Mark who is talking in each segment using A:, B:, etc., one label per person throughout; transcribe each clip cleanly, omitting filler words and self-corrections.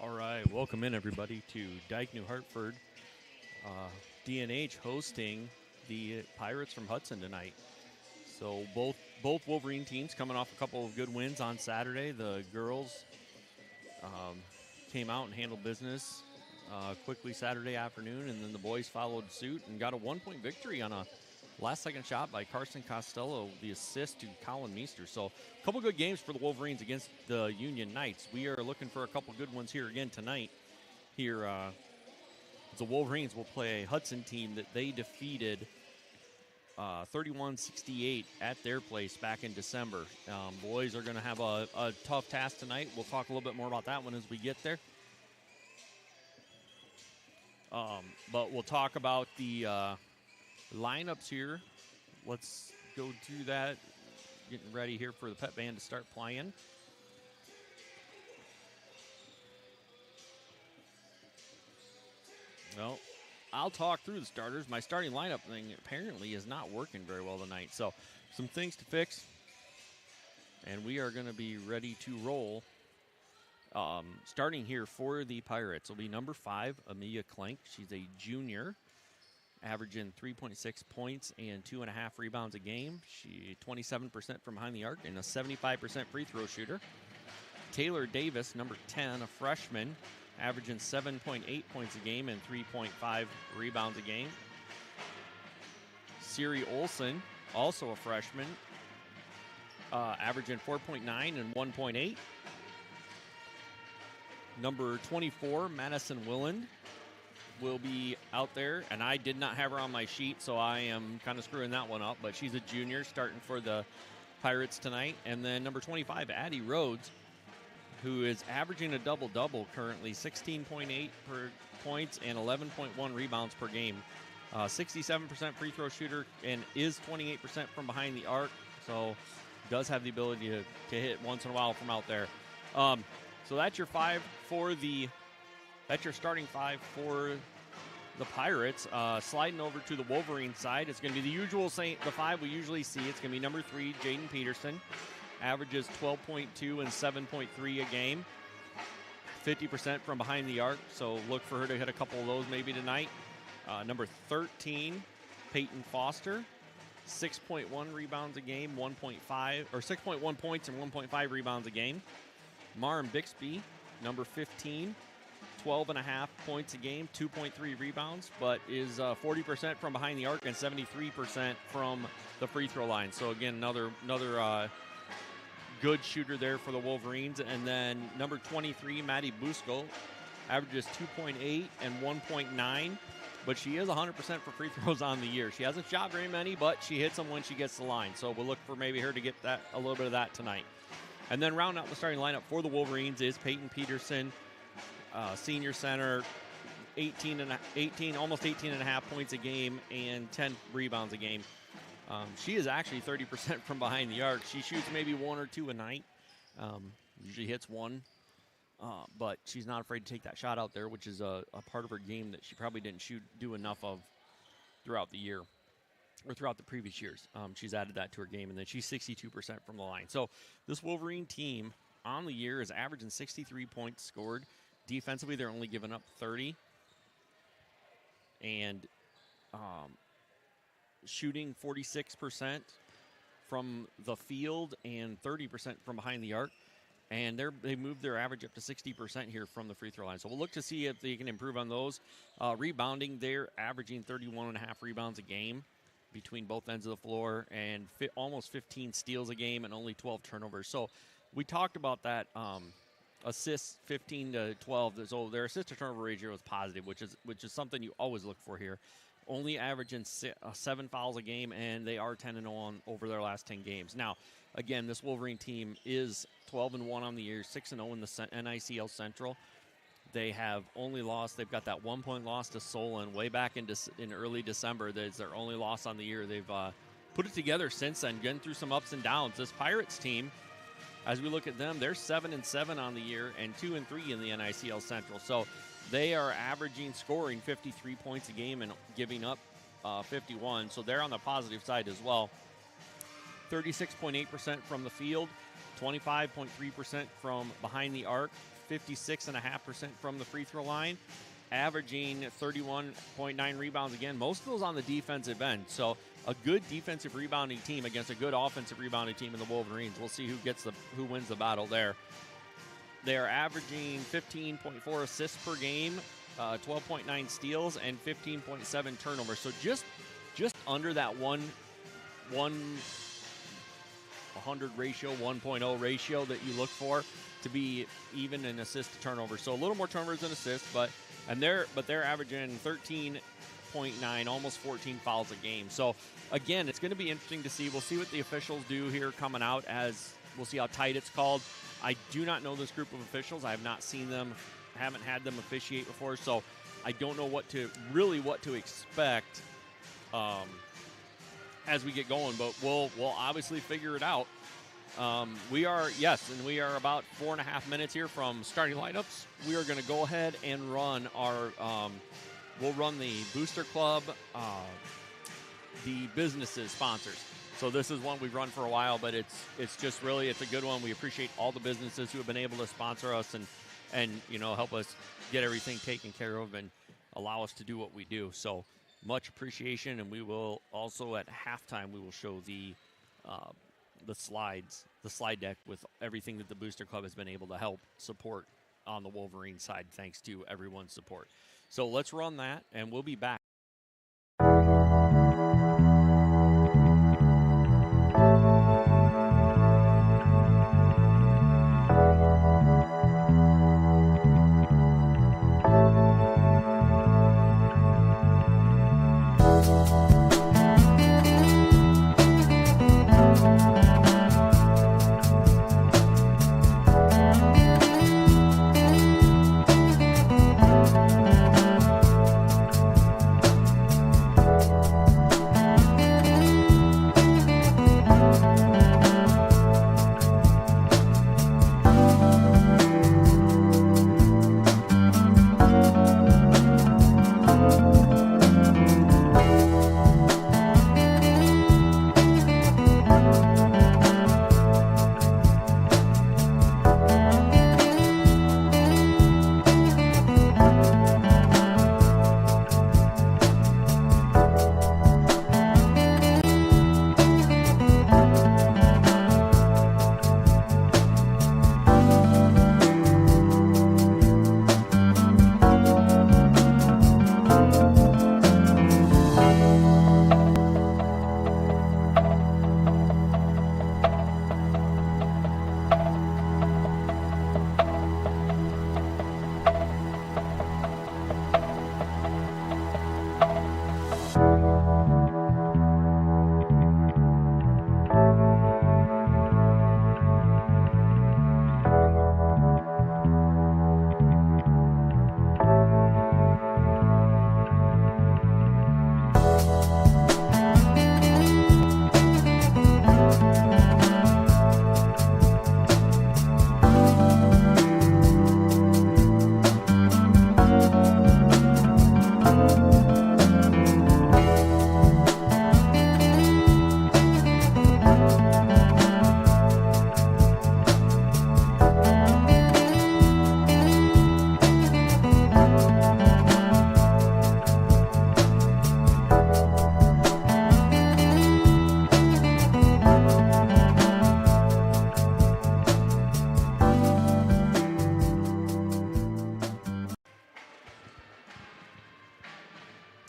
A: All right, welcome in everybody to Dike-New Hartford. DNH hosting the Pirates from Hudson tonight. So both Wolverine teams coming off a couple of good wins on Saturday. The girls came out and handled business quickly Saturday afternoon, and then the boys followed suit and got a 1-point victory on a last-second shot by Carson Costello, the assist to Colin Meester. So a couple good games for the Wolverines against the Union Knights. We are looking for a couple good ones here again tonight. Here, the Wolverines will play a Hudson team that they defeated 31-68 at their place back in December. Boys are going to have a tough task tonight. We'll talk a little bit more about that one as we get there. But we'll talk about the lineups here. Let's go through that. Getting ready here for the pep band to start playing. Well, I'll talk through the starters. My starting lineup thing apparently is not working very well tonight. So some things to fix. And we are going to be ready to roll. Starting here for the Pirates will be number 5, Amelia Klenk. She's a junior, averaging 3.6 points and 2.5 rebounds a game. She 27% from behind the arc and a 75% free throw shooter. Taylor Davis, number 10, a freshman, averaging 7.8 points a game and 3.5 rebounds a game. Siri Olson, also a freshman, averaging 4.9 and 1.8. Number 24, Madison Willand, will be out there, and I did not have her on my sheet, so I am kind of screwing that one up, but she's a junior starting for the Pirates tonight. And then number 25, Addie Rhodes, who is averaging a double-double currently, 16.8 points and 11.1 rebounds per game. 67% free throw shooter and is 28% from behind the arc, so does have the ability to hit once in a while from out there. So that's your that's your starting 5 for the Pirates. Sliding over to the Wolverine side, it's going to be the usual the 5 we usually see. It's going to be number 3, Jaden Peterson. Averages 12.2 and 7.3 a game. 50% from behind the arc, so look for her to hit a couple of those maybe tonight. Number 13, Peyton Foster. 6.1 rebounds a game, 6.1 points and 1.5 rebounds a game. Maren Bixby, number 15, 12.5 points a game, 2.3 rebounds, but is 40% from behind the arc and 73% from the free throw line. So again, another good shooter there for the Wolverines. And then number 23, Maddie Busco, averages 2.8 and 1.9, but she is 100% for free throws on the year. She hasn't shot very many, but she hits them when she gets the line. So we'll look for maybe her to get a little bit of that tonight. And then rounding out the starting lineup for the Wolverines is Peyton Peterson, senior center, almost 18.5 points a game and 10 rebounds a game. She is actually 30% from behind the arc. She shoots maybe 1 or 2 a night. Usually hits 1, but she's not afraid to take that shot out there, which is a part of her game that she probably didn't do enough of throughout the year. Or throughout the previous years. She's added that to her game, and then she's 62% from the line. So this Wolverine team on the year is averaging 63 points scored. Defensively, they're only giving up 30. And shooting 46% from the field and 30% from behind the arc. And they moved their average up to 60% here from the free throw line. So we'll look to see if they can improve on those. Rebounding, they're averaging 31.5 rebounds a game between both ends of the floor, and almost 15 steals a game and only 12 turnovers. So we talked about that assists 15 to 12. So their assist to turnover ratio is positive, which is something you always look for here. Only averaging 7 fouls a game, and they are 10-0 over their last 10 games. Now, again, this Wolverine team is 12-1 on the year, 6-0 in the NICL Central. They have only lost. They've got that 1-point loss to Solon way back in early December. That's their only loss on the year. They've put it together since then, getting through some ups and downs. This Pirates team, as we look at them, they're 7-7 on the year and 2-3 in the NICL Central. So they are scoring 53 points a game and giving up 51. So they're on the positive side as well. 36.8% from the field, 25.3% from behind the arc, 56.5% from the free throw line, averaging 31.9 rebounds again. Most of those on the defensive end. So a good defensive rebounding team against a good offensive rebounding team in the Wolverines. We'll see who wins the battle there. They are averaging 15.4 assists per game, 12.9 steals, and 15.7 turnovers. So just under that 100 ratio, 1.0 ratio that you look for to be even in assist to turnover. So a little more turnovers than assists, but they're averaging 13.9, almost 14 fouls a game. So again, it's going to be interesting to see. We'll see what the officials do here coming out, as we'll see how tight it's called. I do not know this group of officials. I have not seen them, haven't had them officiate before, so I don't know what to expect as we get going, but we'll obviously figure it out. We are about 4.5 minutes here from starting lineups. We are going to go ahead and run our we'll run the Booster Club, the businesses sponsors. So this is one we've run for a while, but it's a good one. We appreciate all the businesses who have been able to sponsor us and help us get everything taken care of and allow us to do what we do. So much appreciation, and we will also at halftime we will show the slide deck with everything that the Booster Club has been able to help support on the Wolverine side, thanks to everyone's support. So let's run that, and we'll be back.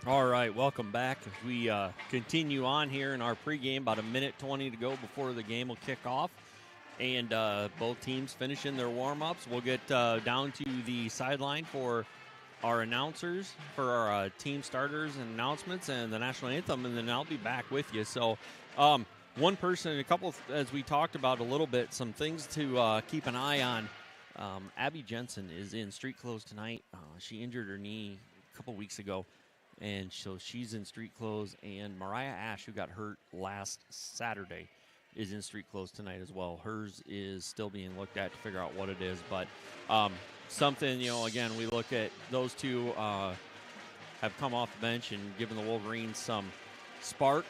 A: All right, welcome back. We continue on here in our pregame, about 1:20 to go before the game will kick off. And both teams finishing their warm-ups. We'll get down to the sideline for our announcers, for our team starters and announcements and the national anthem, and then I'll be back with you. So one person, as we talked about a little bit, some things to keep an eye on. Abby Jensen is in street clothes tonight. She injured her knee a couple weeks ago, and so she's in street clothes. And Mariah Ash, who got hurt last Saturday, is in street clothes tonight as well. Hers is still being looked at to figure out what it is. But something, again, we look at those two have come off the bench and given the Wolverines some spark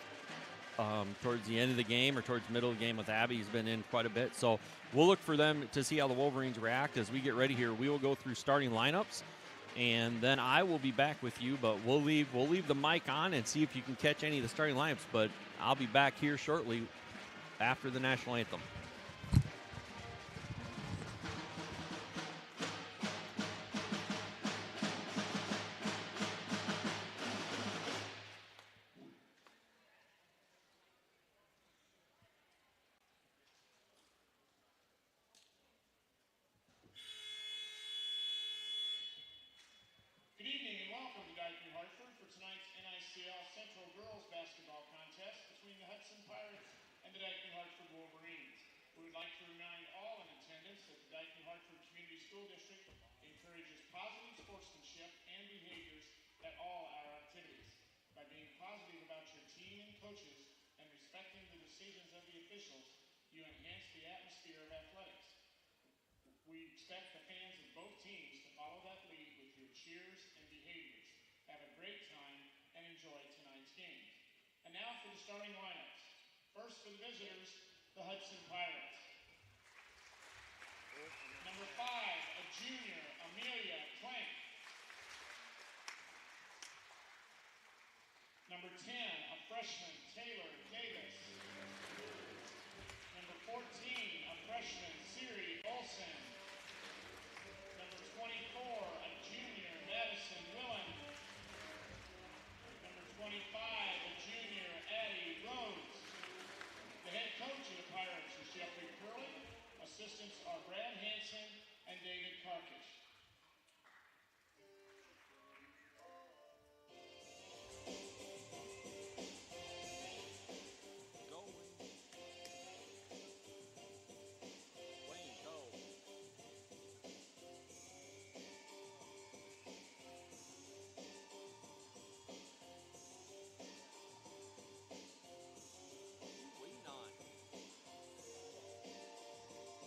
A: towards the end of the game or towards the middle of the game with Abby. He's been in quite a bit. So we'll look for them to see how the Wolverines react as we get ready here. We will go through starting lineups, and then I will be back with you, but we'll leave the mic on and see if you can catch any of the starting lineups. But I'll be back here shortly after the national anthem.
B: Good evening and welcome to Dike-New Hartford for tonight's NICL Central Girls Basketball Contest between the Hudson Pirates and the Dike-New Hartford Wolverines. We would like to remind all in attendance that the Dike-New Hartford Community School District encourages positive sportsmanship and behaviors at all our activities. By being positive about your team and coaches and respecting the decisions of the officials, you enhance the atmosphere of athletics. We expect the fans of both teams to follow that lead with your cheers and behaviors. Have a great time and enjoy tonight's games. And now for the starting lineups. First for the visitors, the Hudson Pirates. Number 5, a junior, Amelia Plank. Number 10, a freshman, Taylor Davis. Number 14, a freshman, Siri Olsen. Number 24, a junior, Madison Willen. Number 25, a junior, Addie Rhodes. The head coach of the Pirates is Jeffrey Curley. Assistants are Brad Hansen and David Karkish.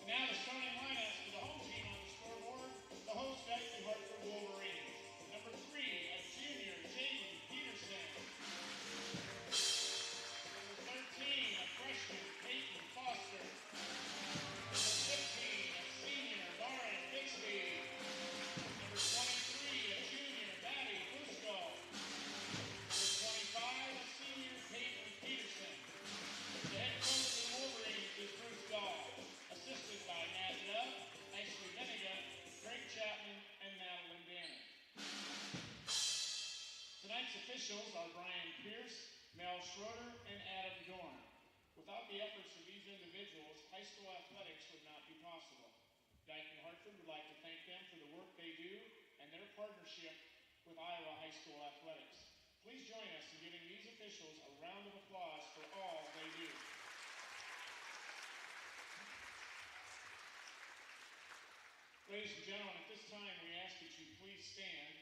B: Now the starting lineups for the home team on the scoreboard, the host Dike-New Hartford Wolverines. Number 3, a junior, Jaden Peterson. Number 13, a freshman, Peyton Foster. Number 15, a senior, Lauren Bixby. Number 23, a junior, Maddie Fusco. Number 25, a senior, Peyton Peterson. The head coach of the Wolverines is Bruce Gall. Assisted by Matt Dove, Ashley Bennigan, Greg Chapman, and Madeline Dannon. Tonight's officials are Brian Pierce, Mel Schroeder, and Adam Dorn. Without the efforts of these individuals, high school athletics would not be possible. Dike-New Hartford would like to thank them for the work they do and their partnership with Iowa high school athletics. Please join us in giving these officials a round of applause for all they do. Ladies and gentlemen, at this time we ask that you please stand.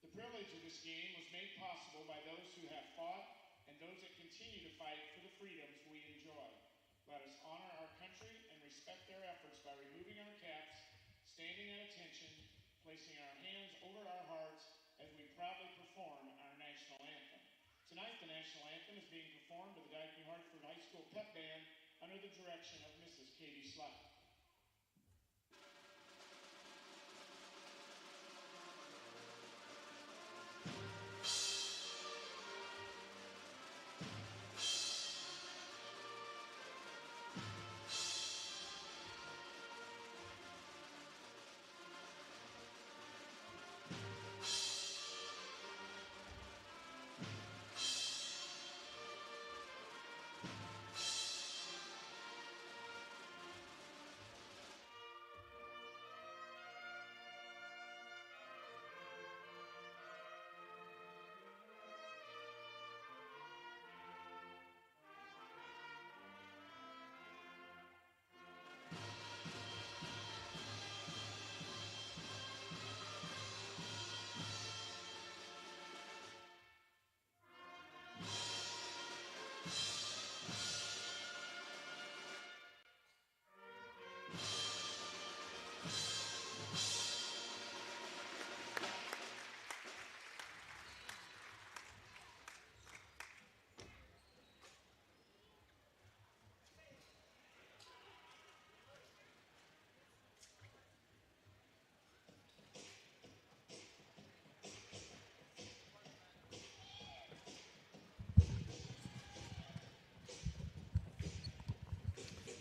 B: The privilege of this game was made possible by those who have fought and those that continue to fight for the freedoms we enjoy. Let us honor our country and respect their efforts by removing our caps, standing at attention, placing our hands over our hearts as we proudly perform our national anthem. Tonight, the national anthem is being performed by the Dike-New Hartford High School Pep Band under the direction of Mrs. Katie Slack.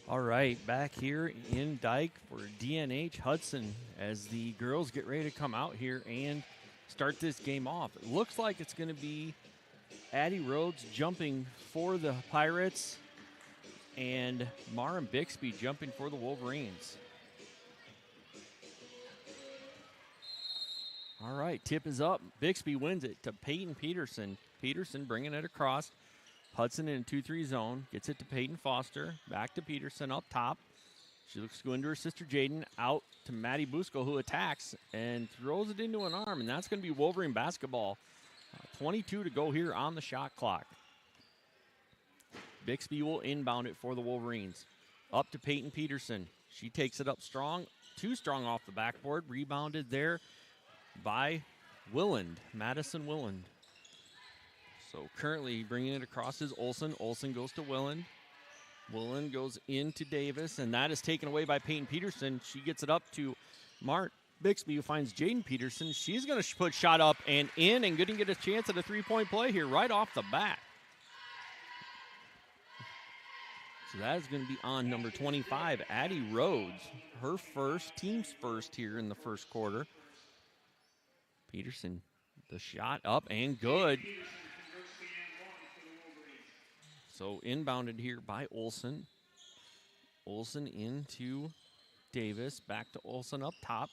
A: All right, back here in Dike for DNH Hudson as the girls get ready to come out here and start this game off. It looks like it's going to be Addie Rhodes jumping for the Pirates and Maren Bixby jumping for the Wolverines. All right, tip is up. Bixby wins it to Peyton Peterson. Peterson bringing it across. Hudson in a 2-3 zone. Gets it to Peyton Foster. Back to Peterson up top. She looks to go into her sister Jaden. Out to Maddie Busco, who attacks and throws it into an arm. And that's going to be Wolverine basketball. 22 to go here on the shot clock. Bixby will inbound it for the Wolverines. Up to Peyton Peterson. She takes it up strong. Too strong off the backboard. Rebounded there by Willand. Madison Willand. So currently bringing it across is Olsen. Olsen goes to Willand. Willand goes into Davis, and that is taken away by Peyton Peterson. She gets it up to Mart Bixby, who finds Jaden Peterson. She's going to put shot up and in and going to get a chance at a three-point play here right off the bat. So that is going to be on number 25, Addie Rhodes. Her first, team's first here in the first quarter. Peterson, the shot up and good. So inbounded here by Olsen. Olsen into Davis. Back to Olsen up top.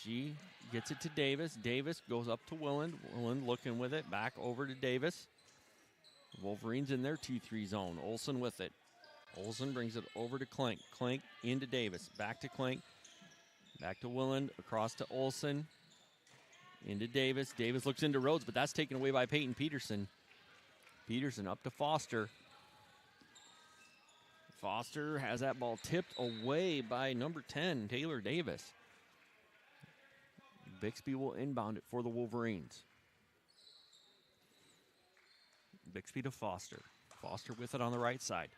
A: She gets it to Davis. Davis goes up to Willand. Willand looking with it. Back over to Davis. Wolverines in their 2-3 zone. Olsen with it. Olsen brings it over to Klink. Klink into Davis. Back to Klink. Back to Willand. Across to Olsen. Into Davis. Davis looks into Rhodes, but that's taken away by Peyton Peterson. Peterson up to Foster. Foster has that ball tipped away by number 10, Taylor Davis. Bixby will inbound it for the Wolverines. Bixby to Foster. Foster with it on the right side.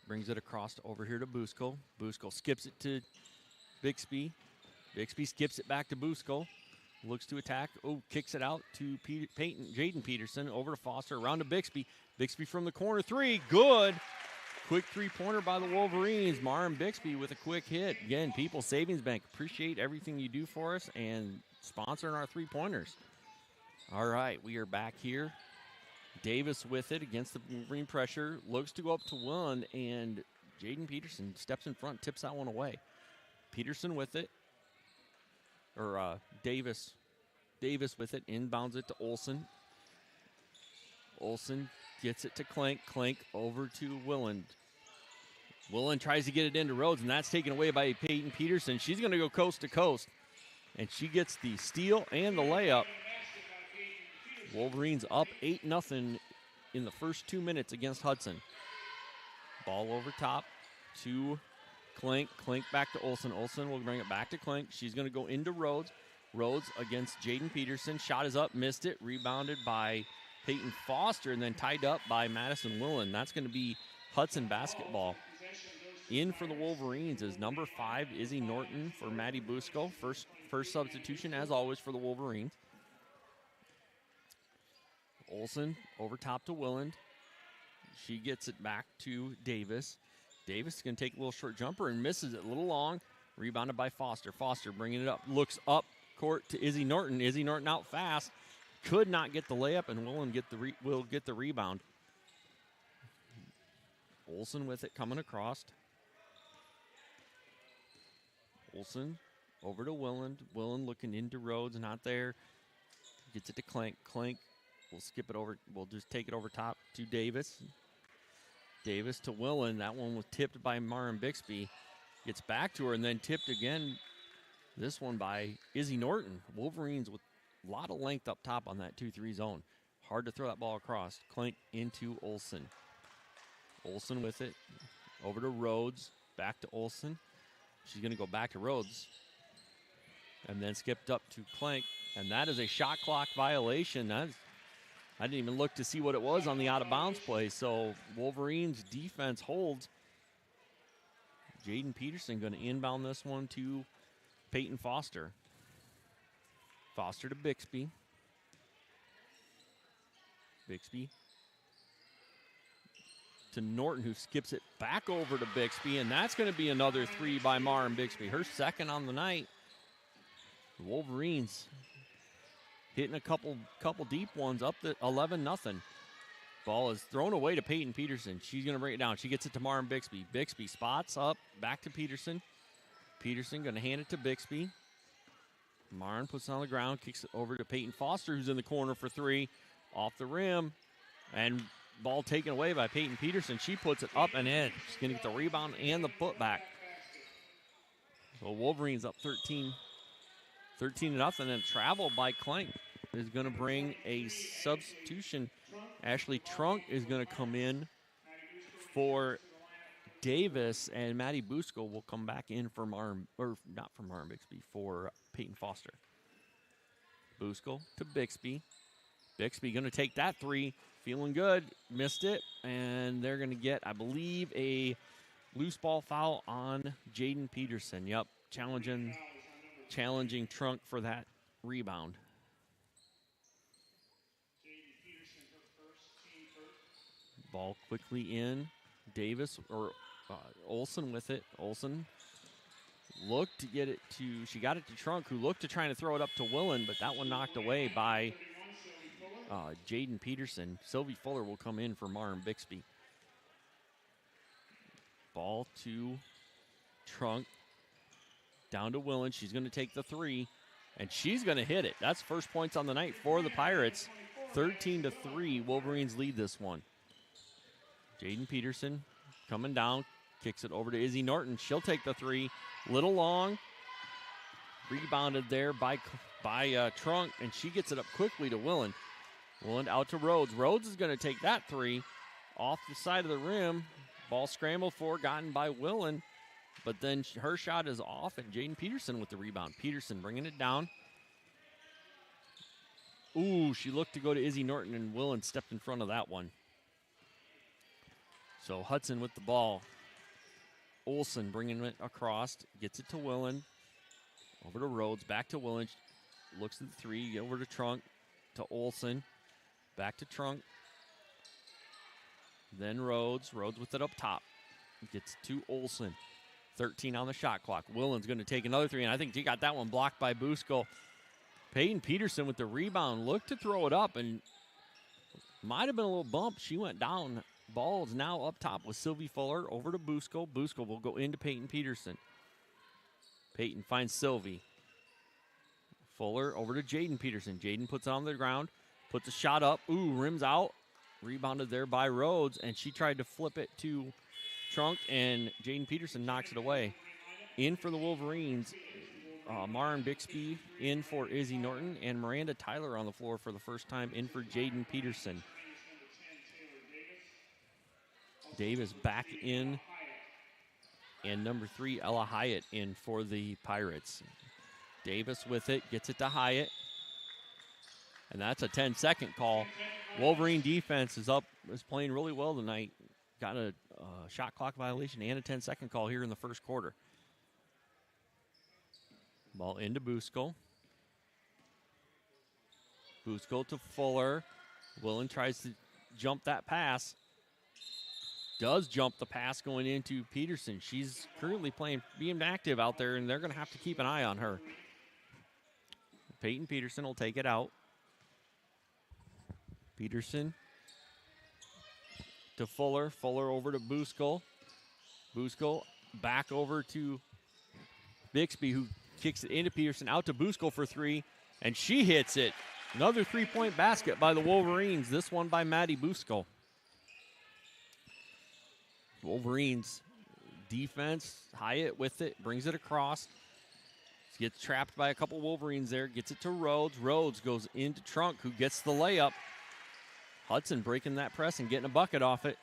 A: Brings it across over here to Busco. Busco skips it to Bixby. Bixby skips it back to Busco. Looks to attack. Oh, kicks it out to Jaden Peterson. Over to Foster. Around to Bixby. Bixby from the corner. Three. Good. Quick three-pointer by the Wolverines. Maren Bixby with a quick hit. Again, People's Savings Bank. Appreciate everything you do for us and sponsoring our three-pointers. All right, we are back here. Davis with it against the Wolverine pressure. Looks to go up to one, and Jaden Peterson steps in front, tips that one away. Peterson with it. Davis with it, inbounds it to Olsen. Olsen gets it to Klink. Klink over to Willand. Willand tries to get it into Rhodes, and that's taken away by Peyton Peterson. She's going to go coast to coast, and she gets the steal and the layup. Wolverines up 8-0 in the first 2 minutes against Hudson. Ball over top to Klink. Klink back to Olsen. Olsen will bring it back to Klink. She's going to go into Rhodes. Rhodes against Jaden Peterson. Shot is up, missed it. Rebounded by Peyton Foster and then tied up by Madison Willand. That's going to be Hudson basketball. In for the Wolverines is number 5, Izzy Norton for Maddie Busco. First substitution, as always, for the Wolverines. Olsen over top to Willand. She gets it back to Davis. Davis is going to take a little short jumper and misses it a little long. Rebounded by Foster. Foster bringing it up. Looks up court to Izzy Norton. Izzy Norton out fast. Could not get the layup, and Willand will get the rebound. Olsen with it coming across. Olsen over to Willand. Willand looking into Rhodes. Not there. Gets it to Klink. Klink. We'll skip it over. We'll just take it over top to Davis. Davis to Willand. That one was tipped by Maren Bixby. Gets back to her and then tipped again. This one by Izzy Norton. Wolverines with a lot of length up top on that 2-3 zone. Hard to throw that ball across. Klink into Olsen. Olsen with it. Over to Rhodes. Back to Olsen. She's going to go back to Rhodes. And then skipped up to Klink. And that is a shot clock violation. I didn't even look to see what it was on the out-of-bounds play. So Wolverines defense holds. Jaden Peterson going to inbound this one to Peyton Foster. Foster to Bixby. Bixby to Norton, who skips it back over to Bixby, and that's going to be another three by Maren Bixby. Her second on the night. The Wolverines hitting a couple deep ones up to 11-0. Ball is thrown away to Peyton Peterson. She's going to bring it down. She gets it to Maren Bixby. Bixby spots up, back to Peterson. Peterson going to hand it to Bixby. Maren puts it on the ground, kicks it over to Peyton Foster, who's in the corner for three. Off the rim, and ball taken away by Peyton Peterson. She puts it up and in. She's going to get the rebound and the putback. So Wolverines up 13-0, and travel by Klenk is going to bring a substitution. Ashley Trunk is going to come in for Davis, and Maddie Busco will come back in for not for Maren Bixby, for Peyton Foster. Busco to Bixby. Bixby going to take that three. Feeling good. Missed it. And they're going to get, I believe, a loose ball foul on Jaden Peterson. Yep. Challenging Trunk for that rebound. Ball quickly in. Davis, or Olsen with it. Olsen looked to get it to, she got it to Trunk, who looked to trying to throw it up to Willen, but that one knocked away by Jaden Peterson. Sylvie Fuller will come in for Maren Bixby. Ball to Trunk. Down to Willen. She's going to take the three, and she's going to hit it. That's first points on the night for the Pirates. 13-3, Wolverines lead this one. Jaden Peterson coming down, kicks it over to Izzy Norton. She'll take the three. Little long. Rebounded there by Trunk, and she gets it up quickly to Willen. Willen out to Rhodes. Rhodes is going to take that three off the side of the rim. Ball scrambled for, gotten by Willen, but then her shot is off, and Jaden Peterson with the rebound. Peterson bringing it down. Ooh, she looked to go to Izzy Norton, and Willen stepped in front of that one. So Hudson with the ball. Olsen bringing it across, gets it to Willen. Over to Rhodes, back to Willen. Looks at the three, over to Trunk, to Olsen. Back to Trunk. Then Rhodes. Rhodes with it up top. Gets to Olsen. 13 on the shot clock. Willen's going to take another three, and I think he got that one blocked by Busco. Peyton Peterson with the rebound. Looked to throw it up, and might have been a little bump. She went down. Ball is now up top with Sylvie Fuller. Over to Busco. Busco will go into Peyton Peterson. Peyton finds Sylvie. Fuller over to Jaden Peterson. Jaden puts it on the ground. Puts a shot up. Ooh, rims out. Rebounded there by Rhodes, and she tried to flip it to Trunk, and Jaden Peterson knocks it away. In for the Wolverines, Maren Bixby in for Izzy Norton, and Miranda Tyler on the floor for the first time in for Jaden Peterson. Davis back in, and number 3, Ella Hyatt, in for the Pirates. Davis with it, gets it to Hyatt. And that's a 10-second call. Wolverine defense is playing really well tonight. Got a shot clock violation and a 10-second call here in the first quarter. Ball into Busco. Busco to Fuller. Willen tries to jump that pass. Does jump the pass going into Peterson. She's currently being active out there, and they're going to have to keep an eye on her. Peyton Peterson will take it out. Peterson to Fuller. Fuller over to Busco. Busco back over to Bixby, who kicks it into Peterson. Out to Busco for three, and she hits it. Another three-point basket by the Wolverines. This one by Maddie Busco. Wolverines defense. Hyatt with it. Brings it across. Gets trapped by a couple Wolverines there. Gets it to Rhodes. Rhodes goes into Trunk, who gets the layup. Hudson breaking that press and getting a bucket off it.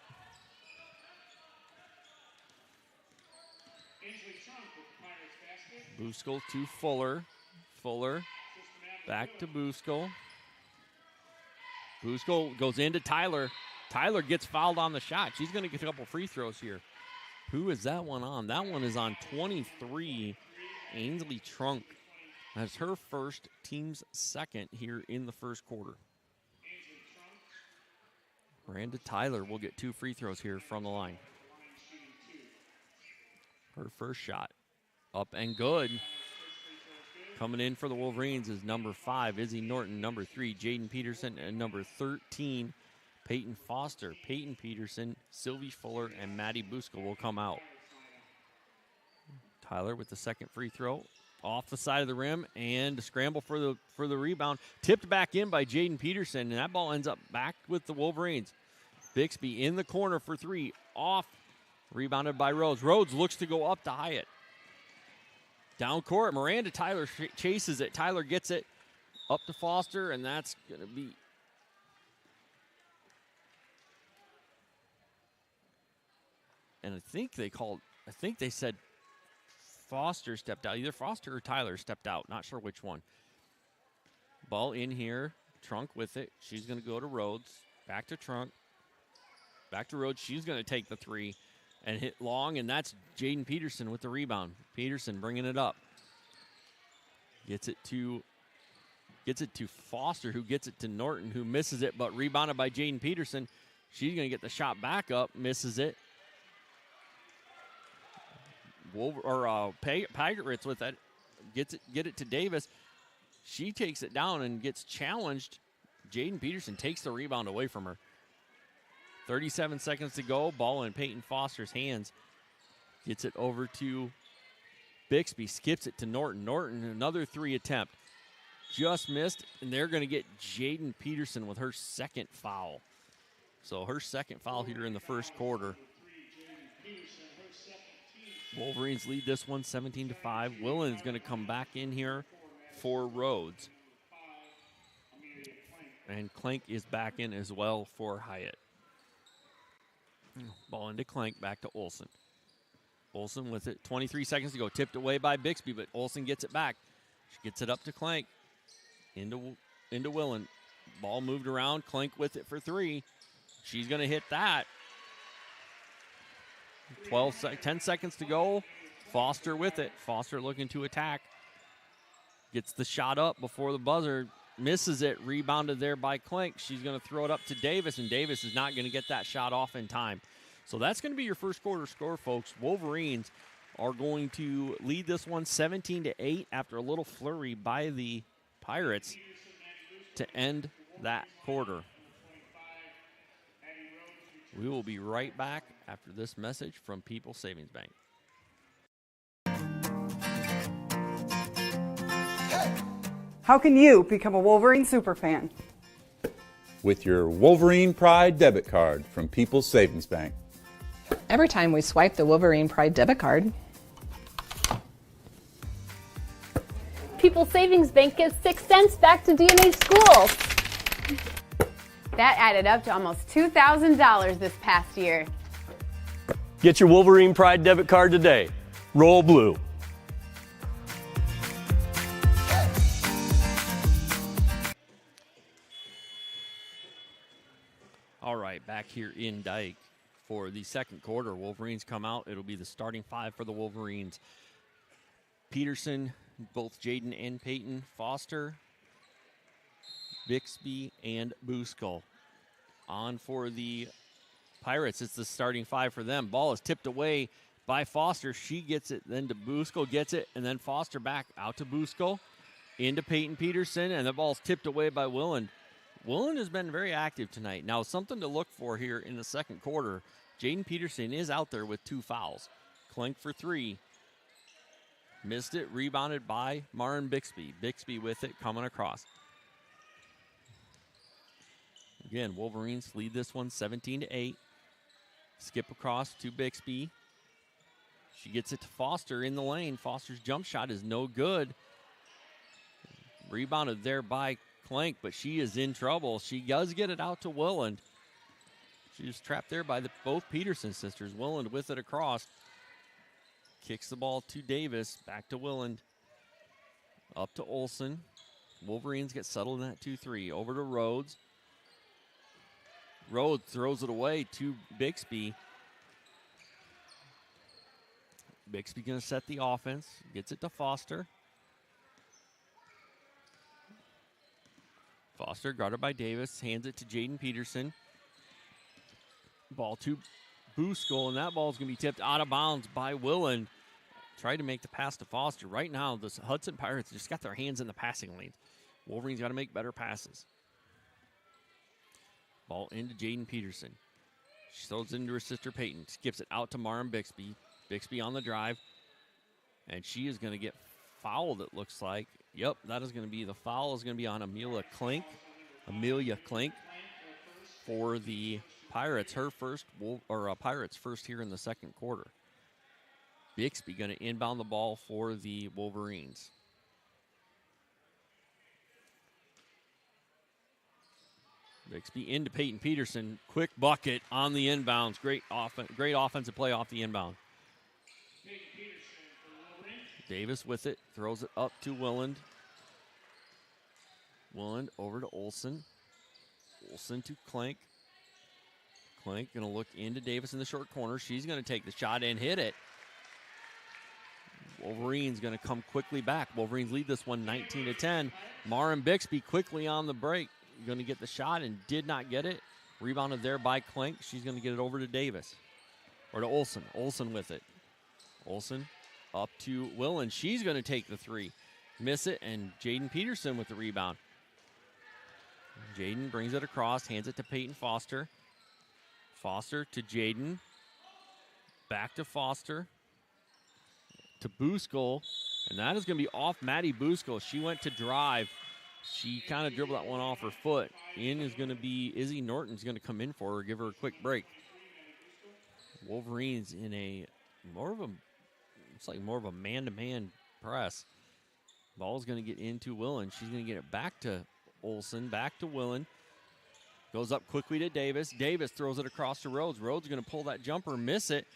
A: Busco to Fuller. Fuller back to Busco. Busco goes into Tyler. Tyler gets fouled on the shot. She's going to get a couple free throws here. Who is that one on? That one is on 23, Ainsley Trunk. That's her first, team's second here in the first quarter. Miranda Tyler will get 2 free throws here from the line. Her first shot up and good. Coming in for the Wolverines is number 5, Izzy Norton, number 3, Jaden Peterson, and number 13, Peyton Foster. Peyton Peterson, Sylvie Fuller, and Maddie Buska will come out. Tyler with the second free throw. Off the side of the rim, and a scramble for the rebound. Tipped back in by Jaden Peterson, and that ball ends up back with the Wolverines. Bixby in the corner for 3. Off. Rebounded by Rhodes. Rhodes looks to go up to Hyatt. Down court, Miranda Tyler chases it. Tyler gets it up to Foster, and that's going to be... And I think they said Foster stepped out. Either Foster or Tyler stepped out. Not sure which one. Ball in here. Trunk with it. She's going to go to Rhodes. Back to Trunk. Back to Rhodes. She's going to take the 3 and hit long, and that's Jaden Peterson with the rebound. Peterson bringing it up. Gets it to Foster, who gets it to Norton, who misses it, but rebounded by Jaden Peterson. She's going to get the shot back up. Misses it. Pirates with it, get it to Davis. She takes it down and gets challenged. Jaden Peterson takes the rebound away from her. 37 seconds to go. Ball in Peyton Foster's hands. Gets it over to Bixby. Skips it to Norton. Norton, another 3 attempt. Just missed, and they're going to get Jaden Peterson with her second foul. So her second foul here in the first quarter. Wolverines lead this one 17-5. Willen is going to come back in here for Rhodes. And Clank is back in as well for Hyatt. Ball into Clank, back to Olsen. Olsen with it, 23 seconds to go. Tipped away by Bixby, but Olsen gets it back. She gets it up to Clank. Into Willen. Ball moved around. Clank with it for 3. She's going to hit that. 10 seconds to go. Foster with it. Foster looking to attack. Gets the shot up before the buzzer. Misses it. Rebounded there by Clank. She's going to throw it up to Davis, and Davis is not going to get that shot off in time. So that's going to be your first quarter score, folks. Wolverines are going to lead this one 17-8 after a little flurry by the Pirates to end that quarter. We will be right back after this message from People's Savings Bank.
C: How can you become a Wolverine superfan?
D: With your Wolverine Pride debit card from People's Savings Bank.
E: Every time we swipe the Wolverine Pride debit card,
F: People's Savings Bank gives 6 cents back to D&H schools.
G: That added up to almost $2,000 this past year.
H: Get your Wolverine Pride debit card today. Roll blue.
A: All right, back here in Dike for the second quarter. Wolverines come out. It'll be the starting 5 for the Wolverines. Peterson, both Jaden and Peyton, Foster, Bixby, and Buskell. On for the Pirates, it's the starting 5 for them. Ball is tipped away by Foster. She gets it, then to Buskell, gets it, and then Foster back out to Buskell, into Peyton Peterson, and the ball's tipped away by Willen. Willen has been very active tonight. Now, something to look for here in the second quarter. Jaden Peterson is out there with 2 fouls. Clank for 3. Missed it, rebounded by Marin Bixby. Bixby with it, coming across. Again, Wolverines lead this one 17-8. Skip across to Bixby. She gets it to Foster in the lane. Foster's jump shot is no good. Rebounded there by Clank, but she is in trouble. She does get it out to Willand. She was trapped there by both Peterson sisters. Willand with it across. Kicks the ball to Davis. Back to Willand. Up to Olsen. Wolverines get settled in that 2-3. Over to Rhodes. Rhodes throws it away to Bixby. Bixby going to set the offense. Gets it to Foster. Foster guarded by Davis. Hands it to Jaden Peterson. Ball to Booskell, and that ball is going to be tipped out of bounds by Willand. Tried to make the pass to Foster. Right now, the Hudson Pirates just got their hands in the passing lanes. Wolverines got to make better passes. Ball into Jaden Peterson. She throws it into her sister Peyton. Skips it out to Marin Bixby. Bixby on the drive. And she is going to get fouled, it looks like. Yep, that is going to be the foul. Is going to be on Amelia Klink. For the Pirates. Her first, Pirates first here in the second quarter. Bixby going to inbound the ball for the Wolverines. Bixby into Peyton Peterson. Quick bucket on the inbounds. Great offensive play off the inbound. Davis with it. Throws it up to Willand. Willand over to Olsen. Olsen to Klink. Klink going to look into Davis in the short corner. She's going to take the shot and hit it. Wolverines going to come quickly back. Wolverines lead this one 19-10. Marin Bixby quickly on the break. Going to get the shot and did not get it. Rebounded there by Klink. She's going to get it over to Davis. Or to Olsen. Olsen with it. Olsen up to Willand. She's going to take the three. Miss it, and Jaden Peterson with the rebound. Jaden brings it across, hands it to Peyton Foster. Foster to Jaden. Back to Foster. To Booskell. And that is going to be off Maddie Booskell. She went to drive. She kind of dribbled that one off her foot. In is going to be Izzy Norton's going to come in for her, give her a quick break. Wolverines in a more of a man-to-man press. Ball's going to get into Willand. She's going to get it back to Olsen, back to Willand. Goes up quickly to Davis. Davis throws it across to Rhodes. Rhodes is going to pull that jumper, miss it.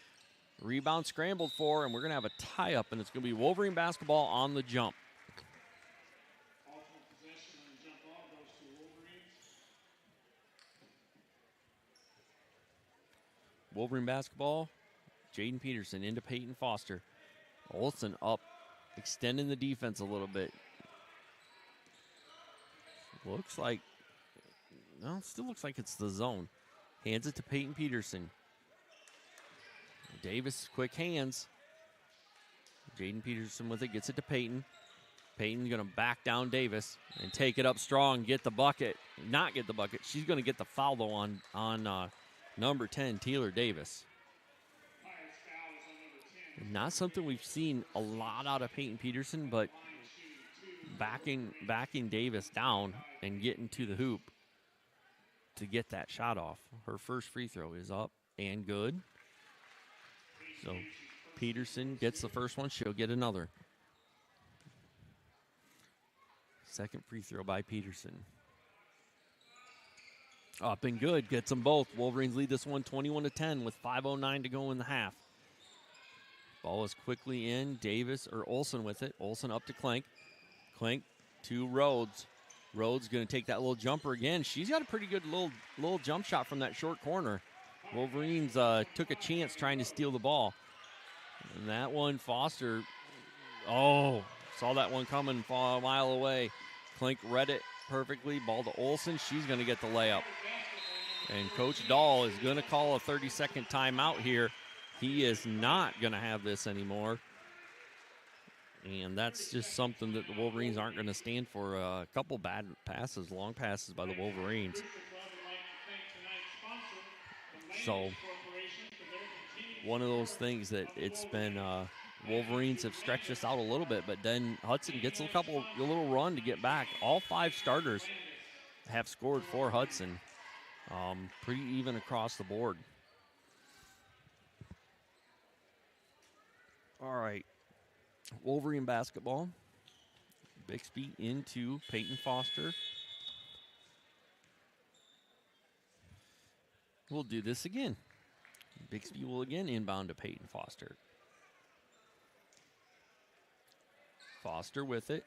A: Rebound scrambled for, and we're going to have a tie-up, and it's going to be Wolverine basketball on the jump. Wolverine basketball. Jaden Peterson into Peyton Foster. Olsen up, extending the defense a little bit. Still looks like it's the zone. Hands it to Peyton Peterson. Davis, quick hands. Jaden Peterson with it, gets it to Peyton. Peyton's going to back down Davis and take it up strong, get the bucket. Not get the bucket. She's going to get the foul, though, on number 10, Taylor Davis. Not something we've seen a lot out of Peyton Peterson, but backing Davis down and getting to the hoop to get that shot off. Her first free throw is up and good. So Peterson gets the first one. She'll get another. Second free throw by Peterson. Up and good. Gets them both. Wolverines lead this one 21-10 with 5:09 to go in the half. Ball is quickly in. Olsen with it. Olsen up to Klink. Klink to Rhodes. Rhodes going to take that little jumper again. She's got a pretty good little jump shot from that short corner. Wolverines took a chance trying to steal the ball. And that one, Foster, saw that one coming a mile away. Klink read it perfectly. Ball to Olsen. She's going to get the layup. And Coach Dahl is going to call a 30-second timeout here. He is not going to have this anymore. And that's just something that the Wolverines aren't going to stand for. A couple bad passes, long passes by the Wolverines. So one of those things that it's been Wolverines have stretched this out a little bit, but then Hudson gets a little run to get back. All five starters have scored for Hudson. Pretty even across the board. All right. Wolverine basketball. Bixby into Peyton Foster. We'll do this again. Bixby will again inbound to Peyton Foster. Foster with it.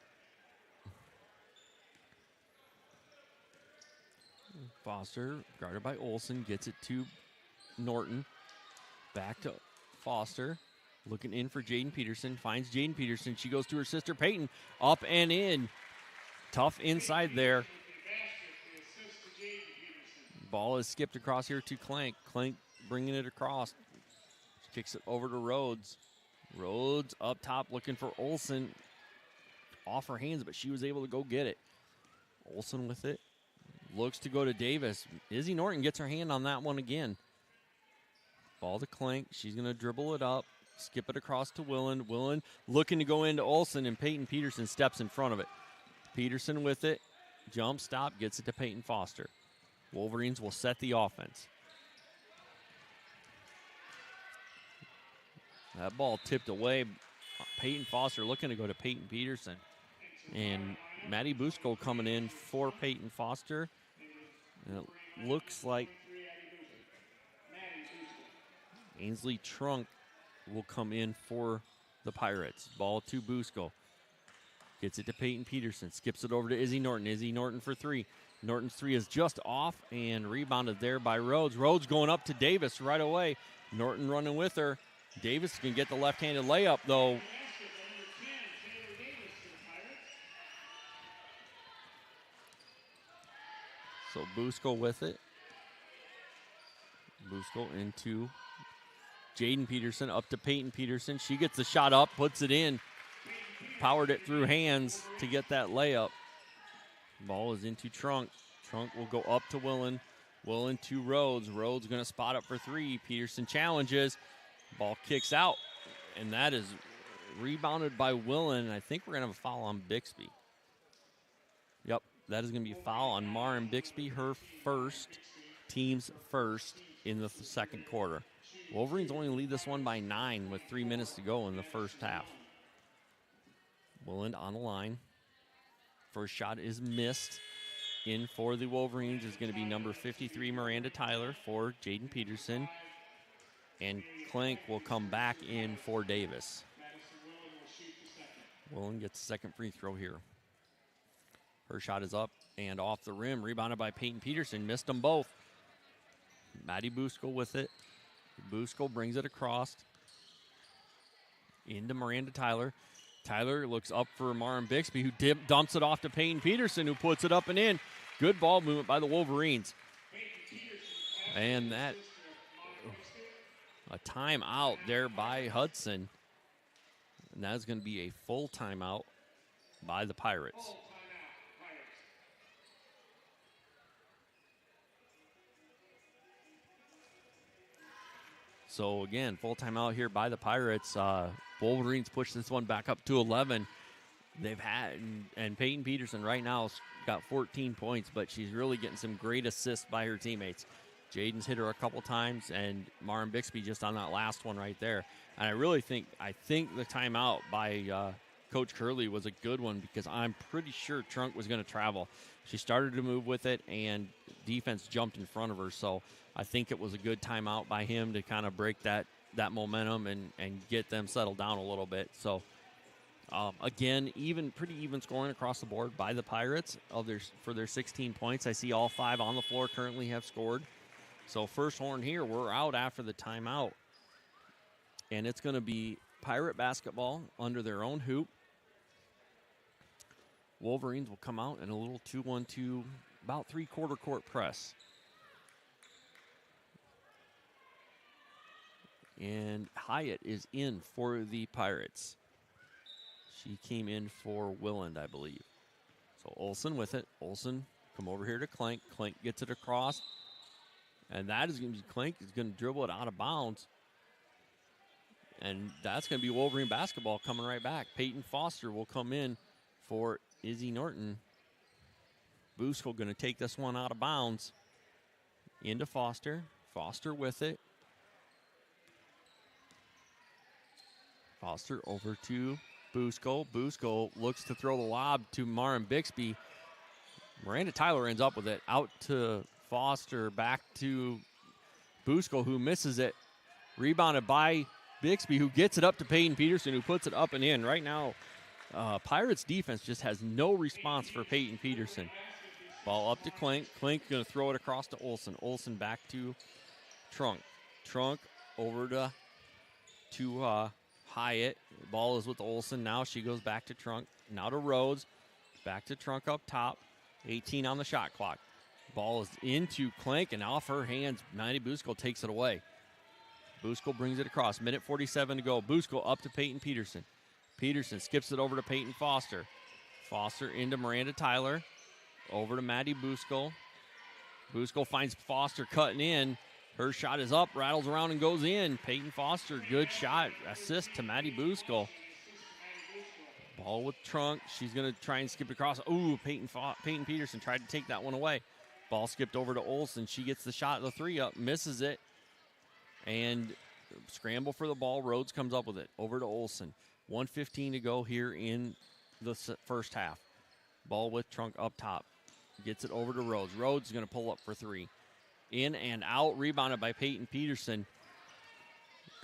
A: Foster, guarded by Olsen, gets it to Norton. Back to Foster. Looking in for Jaden Peterson. Finds Jaden Peterson. She goes to her sister Peyton. Up and in. Tough inside there. Ball is skipped across here to Klink. Klink bringing it across. She kicks it over to Rhodes. Rhodes up top looking for Olsen. Off her hands, but she was able to go get it. Olsen with it. Looks to go to Davis. Izzy Norton gets her hand on that one again. Ball to Klink. She's going to dribble it up. Skip it across to Willen. Willen looking to go into Olsen, and Peyton Peterson steps in front of it. Peterson with it. Jump stop. Gets it to Peyton Foster. Wolverines will set the offense. That ball tipped away. Peyton Foster looking to go to Peyton Peterson. And Maddie Busco coming in for Peyton Foster. And it looks like Ainsley Trunk will come in for the Pirates. Ball to Busco. Gets it to Peyton Peterson. Skips it over to Izzy Norton. Izzy Norton for three. Norton's three is just off and rebounded there by Rhodes. Rhodes going up to Davis right away. Norton running with her. Davis can get the left-handed layup, though. So Busco with it. Busco into Jaden Peterson, up to Peyton Peterson. She gets the shot up, puts it in. Powered it through hands to get that layup. Ball is into Trunk. Trunk will go up to Willen. Willen to Rhodes. Rhodes going to spot up for three. Peterson challenges. Ball kicks out. And that is rebounded by Willen. I think we're going to have a foul on Bixby. Yep, that is going to be a foul on Marin Bixby, her first, team's first in the second quarter. Wolverines only lead this one by 9 with 3 minutes to go in the first half. Willen on the line. First shot is missed. In for the Wolverines is going to be number 53, Miranda Tyler, for Jaden Peterson. And Klink will come back in for Davis. Willen gets the second free throw here. Her shot is up and off the rim. Rebounded by Peyton Peterson. Missed them both. Maddie Busco with it. Busco brings it across. Into Miranda Tyler. Tyler looks up for Marin Bixby, who dumps it off to Peyton Peterson, who puts it up and in. Good ball movement by the Wolverines. And that, a timeout there by Hudson. And that's going to be a full timeout by the Pirates. So again, full timeout here by the Pirates. Wolverines push this one back up to 11. They've had, and Peyton Peterson right now has got 14 points, but she's really getting some great assists by her teammates. Jaden's hit her a couple times, and Marin Bixby just on that last one right there. And I think the timeout by Coach Curley was a good one, because I'm pretty sure Trunk was going to travel. She started to move with it, and defense jumped in front of her. So I think it was a good timeout by him to kind of break that momentum and get them settled down a little bit. So again, pretty even scoring across the board by the Pirates for their 16 points. I see all 5 on the floor currently have scored. So first horn here, we're out after the timeout. And it's going to be Pirate basketball under their own hoop. Wolverines will come out in a little 2-1-2, about 3/4 court press. And Hyatt is in for the Pirates. She came in for Willand, I believe. So Olsen with it. Olsen come over here to Klink. Klink gets it across. And that is going to be Klink is going to dribble it out of bounds. And that's going to be Wolverine basketball coming right back. Peyton Foster will come in for Izzy Norton. Busco going to take this one out of bounds. Into Foster. Foster with it. Foster over to Busco. Busco looks to throw the lob to Marin Bixby. Miranda Tyler ends up with it. Out to Foster. Back to Busco, who misses it. Rebounded by Bixby, who gets it up to Peyton Peterson, who puts it up and in. Right now, Pirates defense just has no response for Peyton Peterson. Ball up to Klink. Klink going to throw it across to Olsen. Olsen back to Trunk. Trunk over to Hyatt. Ball is with Olsen. Now she goes back to Trunk. Now to Rhodes. Back to Trunk up top. 18 on the shot clock. Ball is into Klink, and off her hands, Maddie Busco takes it away. Buskell brings it across. Minute 47 to go. Buskell up to Peyton Peterson. Peterson skips it over to Peyton Foster. Foster into Miranda Tyler. Over to Maddie Buskell. Buskell finds Foster cutting in. Her shot is up, rattles around and goes in. Peyton Foster, good shot. Assist to Maddie Buskell. Ball with Trunk. She's going to try and skip across. Ooh, Peyton Peterson tried to take that one away. Ball skipped over to Olsen. She gets the shot, the three up, misses it. And scramble for the ball. Rhodes comes up with it. Over to Olsen. 1:15 to go here in the first half. Ball with Trunk up top. Gets it over to Rhodes. Rhodes is going to pull up for three. In and out. Rebounded by Peyton Peterson.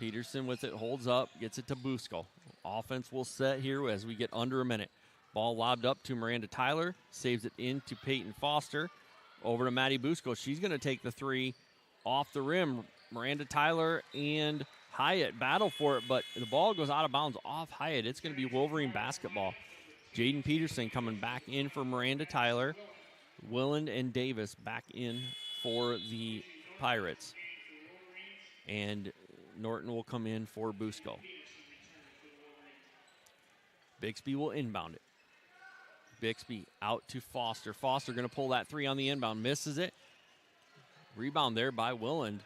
A: Peterson with it. Holds up. Gets it to Buskell. Offense will set here as we get under a minute. Ball lobbed up to Miranda Tyler. Saves it into Peyton Foster. Over to Maddie Buskell. She's going to take the three off the rim. Miranda Tyler and Hyatt battle for it, but the ball goes out of bounds off Hyatt. It's going to be Wolverine basketball. Jaden Peterson coming back in for Miranda Tyler. Willand and Davis back in for the Pirates. And Norton will come in for Buskell. Bixby will inbound it. Bixby out to Foster. Foster going to pull that three on the inbound. Misses it. Rebound there by Willand.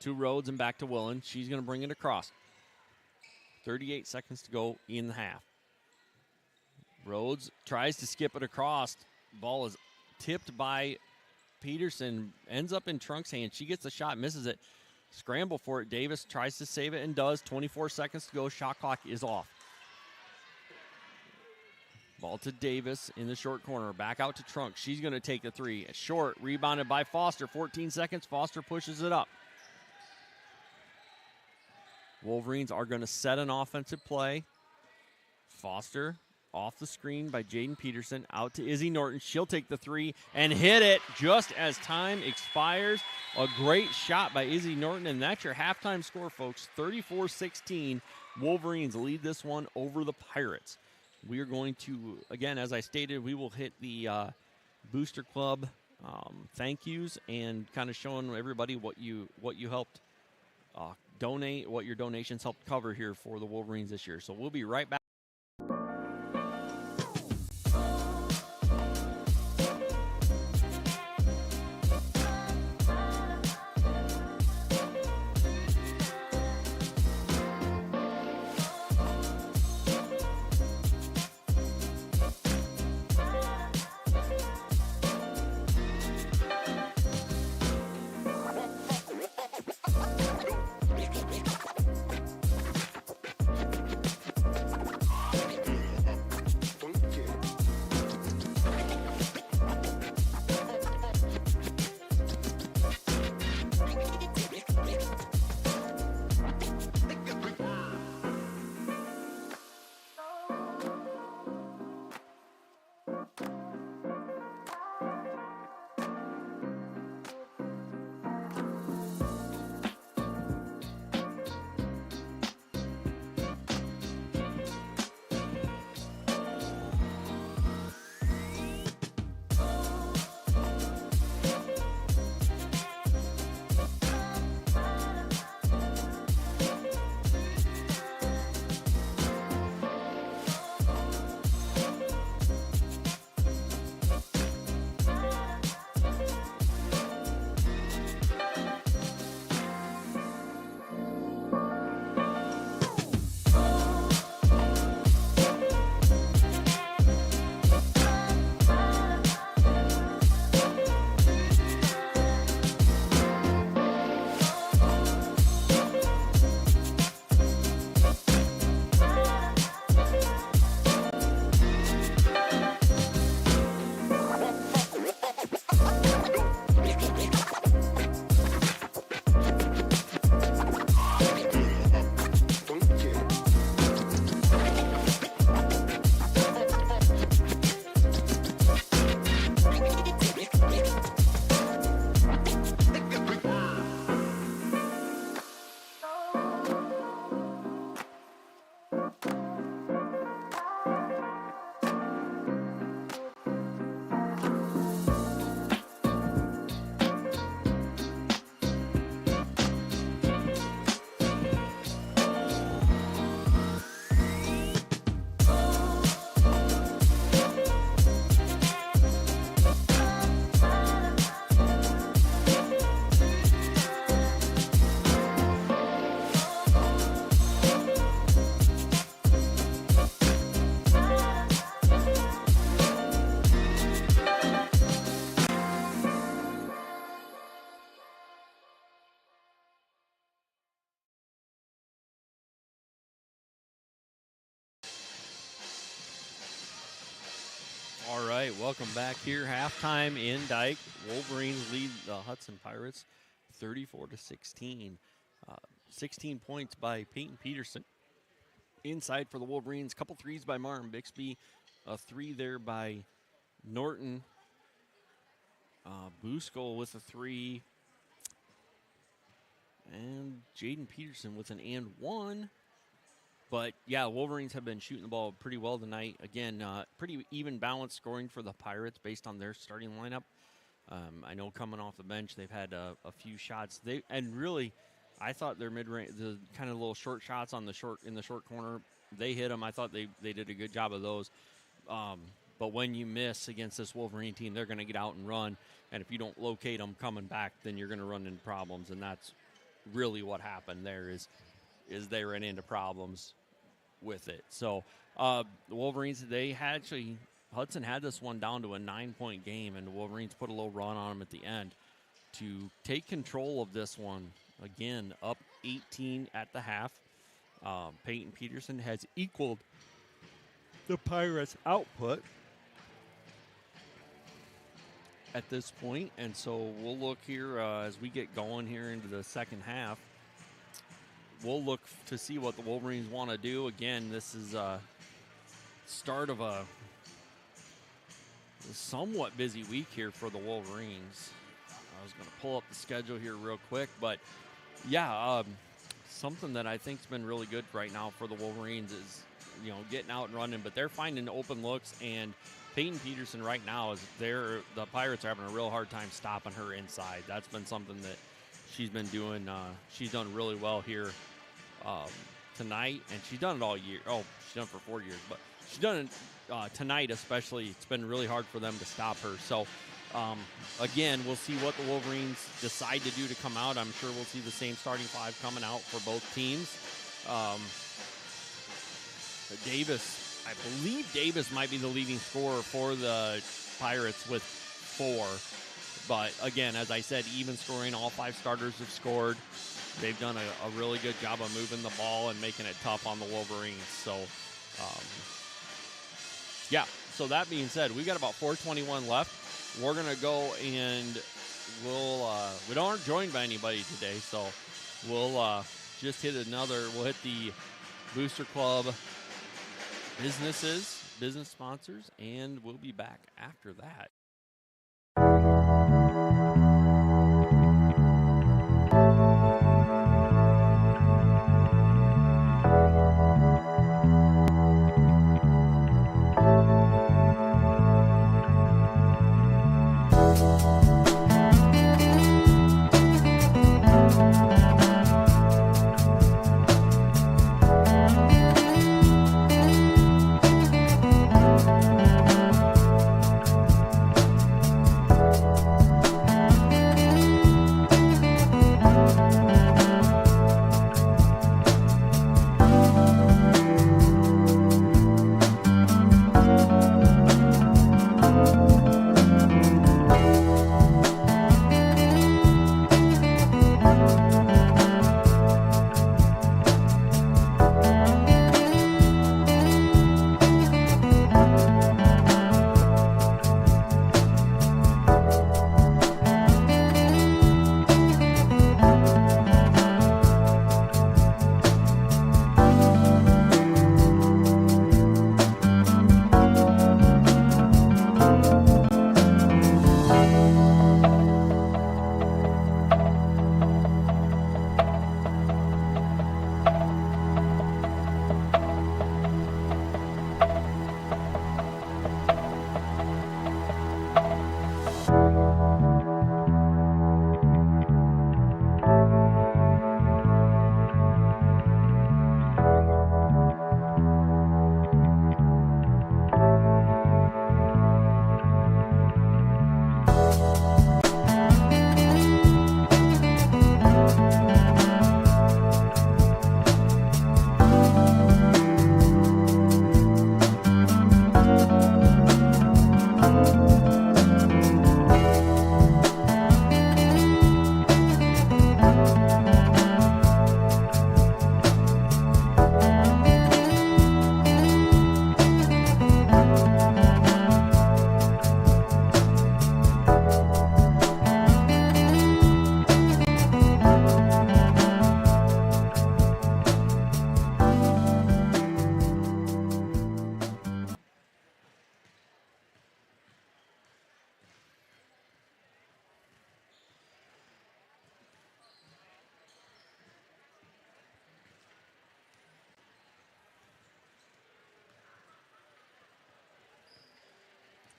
A: To Rhodes and back to Willand. She's going to bring it across. 38 seconds to go in the half. Rhodes tries to skip it across. Ball is tipped by Peterson. Ends up in Trunk's hand. She gets the shot, misses it. Scramble for it. Davis tries to save it and does. 24 seconds to go. Shot clock is off. Ball to Davis in the short corner. Back out to Trunk. She's going to take the three. Short. Rebounded by Foster. 14 seconds. Foster pushes it up. Wolverines are going to set an offensive play. Foster off the screen by Jaden Peterson. Out to Izzy Norton. She'll take the three and hit it just as time expires. A great shot by Izzy Norton, and that's your halftime score, folks. 34-16. Wolverines lead this one over the Pirates. We are going to, again, as I stated, we will hit the Booster Club thank yous and kind of showing everybody what you helped donate, what your donations helped cover here for the Wolverines this year. So we'll be right back. All right, welcome back here. Halftime in Dike. Wolverines lead the Hudson Pirates 34-16. 16 points by Peyton Peterson. Inside for the Wolverines, couple threes by Martin Bixby. A three there by Norton. Busco with a three. And Jaden Peterson with an and one. But, yeah, Wolverines have been shooting the ball pretty well tonight. Again, pretty even balanced scoring for the Pirates based on their starting lineup. I know coming off the bench, they've had a few shots. And really, I thought their mid-range, the kind of little short shots in the short corner, they hit them. I thought they did a good job of those. But when you miss against this Wolverine team, they're going to get out and run. And if you don't locate them coming back, then you're going to run into problems. And that's really what happened there is they ran into problems with it. So the Wolverines, Hudson had this one down to a 9-point game, and the Wolverines put a little run on them at the end to take control of this one. Again, up 18 at the half. Peyton Peterson has equaled the Pirates' output at this point, and so we'll look here as we get going here into the second half. We'll look to see what the Wolverines want to do. Again, this is a start of a somewhat busy week here for the Wolverines. I was going to pull up the schedule here real quick, but yeah, something that I think's been really good right now for the Wolverines is, getting out and running, but they're finding open looks, and Peyton Peterson right now the Pirates are having a real hard time stopping her inside. That's been something that she's been doing. She's done really well here tonight, and she's done it all year. Oh, she's done it for 4 years, but she's done it tonight especially. It's been really hard for them to stop her. So, again, we'll see what the Wolverines decide to do to come out. I'm sure we'll see the same starting five coming out for both teams. Davis, I believe Davis might be the leading scorer for the Pirates with 4. But, again, as I said, even scoring, all 5 starters have scored. They've done a really good job of moving the ball and making it tough on the Wolverines. So, yeah. So, that being said, we got about 4:21 left. We're going to go and we aren't joined by anybody today. So, we'll just hit the Booster Club business sponsors, and we'll be back after that.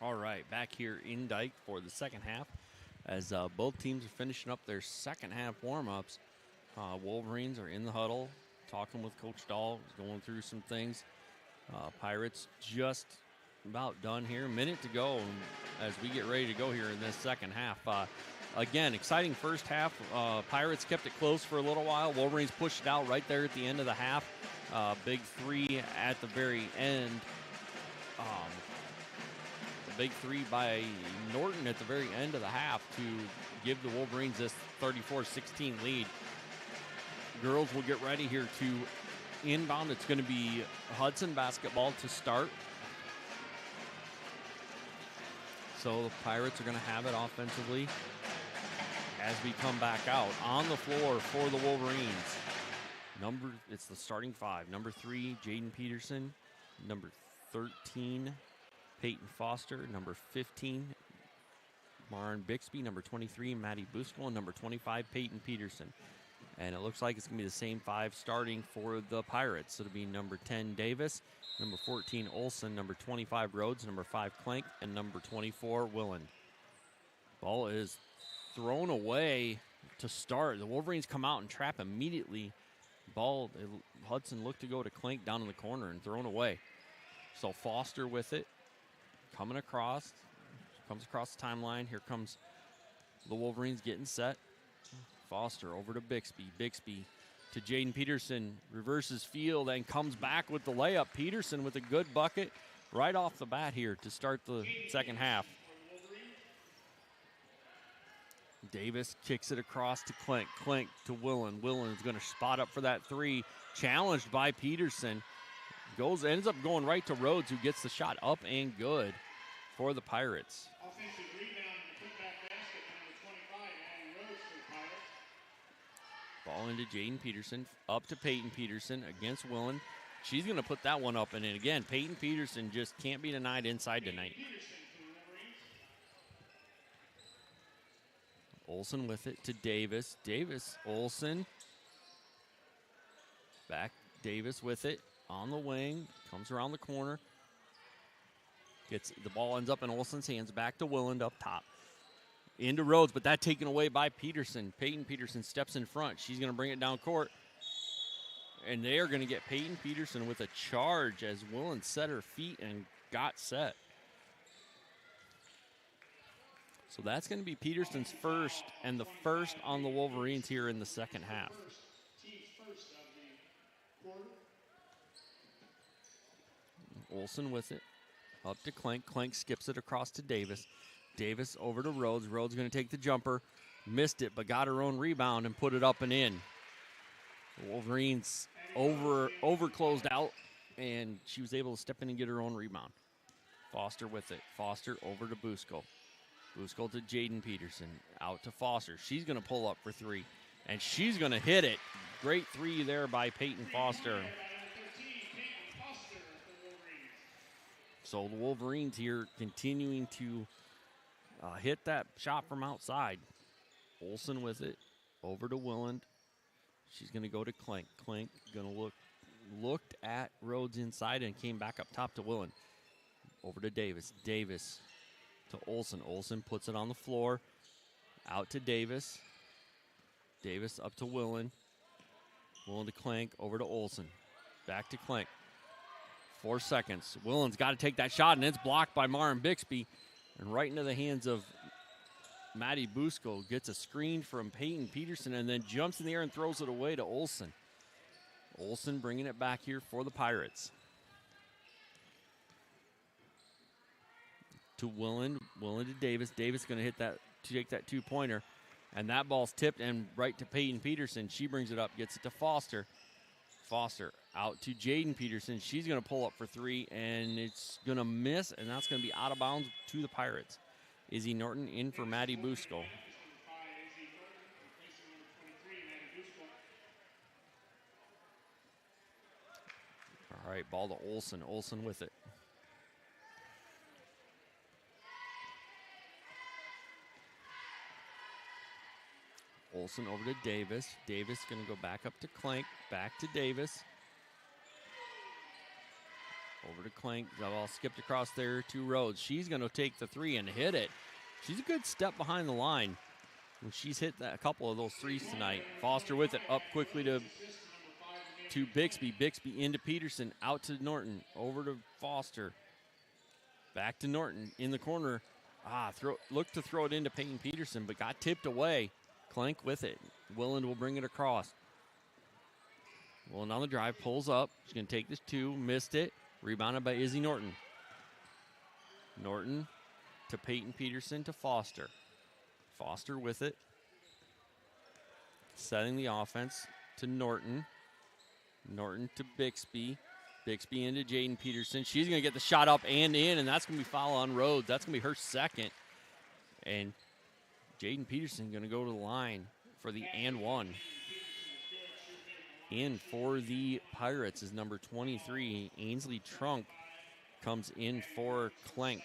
A: All right, back here in Dike for the second half as both teams are finishing up their second half warm-ups. Wolverines are in the huddle talking with Coach Dahl, going through some things. Pirates just about done here. A minute to go as we get ready to go here in this second half. Again, exciting first half. Pirates kept it close for a little while. Wolverines pushed it out right there at the end of the half. Big three at the very end. Big three by Norton at the very end of the half to give the Wolverines this 34-16 lead. Girls will get ready here to inbound. It's going to be Hudson basketball to start. So the Pirates are going to have it offensively as we come back out. On the floor for the Wolverines. It's the starting five. Number 3, Jaden Peterson. Number 13, Peyton Foster. Number 15, Maren Bixby. Number 23, Maddie Busco. And number 25, Peyton Peterson. And it looks like it's going to be the same 5 starting for the Pirates. It'll be number 10, Davis. Number 14, Olson. Number 25, Rhodes. Number 5, Clank. And number 24, Willand. Ball is thrown away to start. The Wolverines come out and trap immediately. Ball, Hudson looked to go to Clank down in the corner and thrown away. So Foster with it. Coming across. Comes across the timeline. Here comes the Wolverines getting set. Foster over to Bixby. Bixby to Jaden Peterson. Reverses field and comes back with the layup. Peterson with a good bucket right off the bat here to start the second half. Davis kicks it across to Clank. Clank to Willand. Willand is going to spot up for that 3. Challenged by Peterson. Ends up going right to Rhodes, who gets the shot up and good for the Pirates.
B: Offensive rebound, putback basket, number 25, Addie Rhodes for the Pirates.
A: Ball into Jaden Peterson, up to Peyton Peterson against Willand. She's going to put that one up and in again. Peyton Peterson just can't be denied inside tonight. Olson with it to Davis. Davis, Olson. Back, Davis with it on the wing. Comes around the corner. The ball ends up in Olson's hands. Back to Willand up top. Into Rhodes, but that taken away by Peterson. Peyton Peterson steps in front. She's going to bring it down court. And they are going to get Peyton Peterson with a charge as Willand set her feet and got set. So that's going to be Peterson's first and the first on the Wolverines here in the second half. Olson with it. Up to Clank. Clank skips it across to Davis. Davis over to Rhodes. Rhodes going to take the jumper. Missed it, but got her own rebound and put it up and in. The Wolverines over closed out, and she was able to step in and get her own rebound. Foster with it. Foster over to Busco. Busco to Jaden Peterson. Out to Foster. She's going to pull up for 3, and she's going to hit it. Great 3 there by Peyton Foster. So the Wolverines here continuing to hit that shot from outside. Olson with it. Over to Willand. She's going to go to Clank. Clank going to looked at Rhodes inside and came back up top to Willand. Over to Davis. Davis to Olson. Olson puts it on the floor. Out to Davis. Davis up to Willand. Willand to Clank. Over to Olson. Back to Clank. 4 seconds. Willand's got to take that shot, and it's blocked by Maren Bixby. And right into the hands of Maddie Busco. Gets a screen from Peyton Peterson and then jumps in the air and throws it away to Olson. Olson bringing it back here for the Pirates. To Willand. Willand to Davis. Davis going to hit that, to take that 2-pointer. And that ball's tipped and right to Peyton Peterson. She brings it up, gets it to Foster. Foster out to Jaden Peterson. She's going to pull up for 3, and it's going to miss, and that's going to be out of bounds to the Pirates. Izzy Norton in for Maddie Busco. All right, ball to Olson. Olson with it. Olson over to Davis. Davis going to go back up to Clank. Back to Davis. Over to Clink. The ball skipped across there to Rhodes. She's going to take the three and hit it. She's a good step behind the line. And she's hit a couple of those threes tonight. Foster with it, up quickly to Bixby. Bixby into Peterson, out to Norton, over to Foster. Back to Norton in the corner. Looked to throw it into Peyton Peterson, but got tipped away. Clank with it. Willand will bring it across. Willand on the drive, pulls up. She's going to take this two, missed it. Rebounded by Izzy Norton. Norton to Peyton Peterson to Foster. Foster with it. Setting the offense to Norton. Norton to Bixby. Bixby into Jaden Peterson. She's going to get the shot up and in, and that's going to be foul on Rhodes. That's going to be her second. And Jaden Peterson going to go to the line for the and one. In for the Pirates is number 23, Ainsley Trunk, comes in for Clank.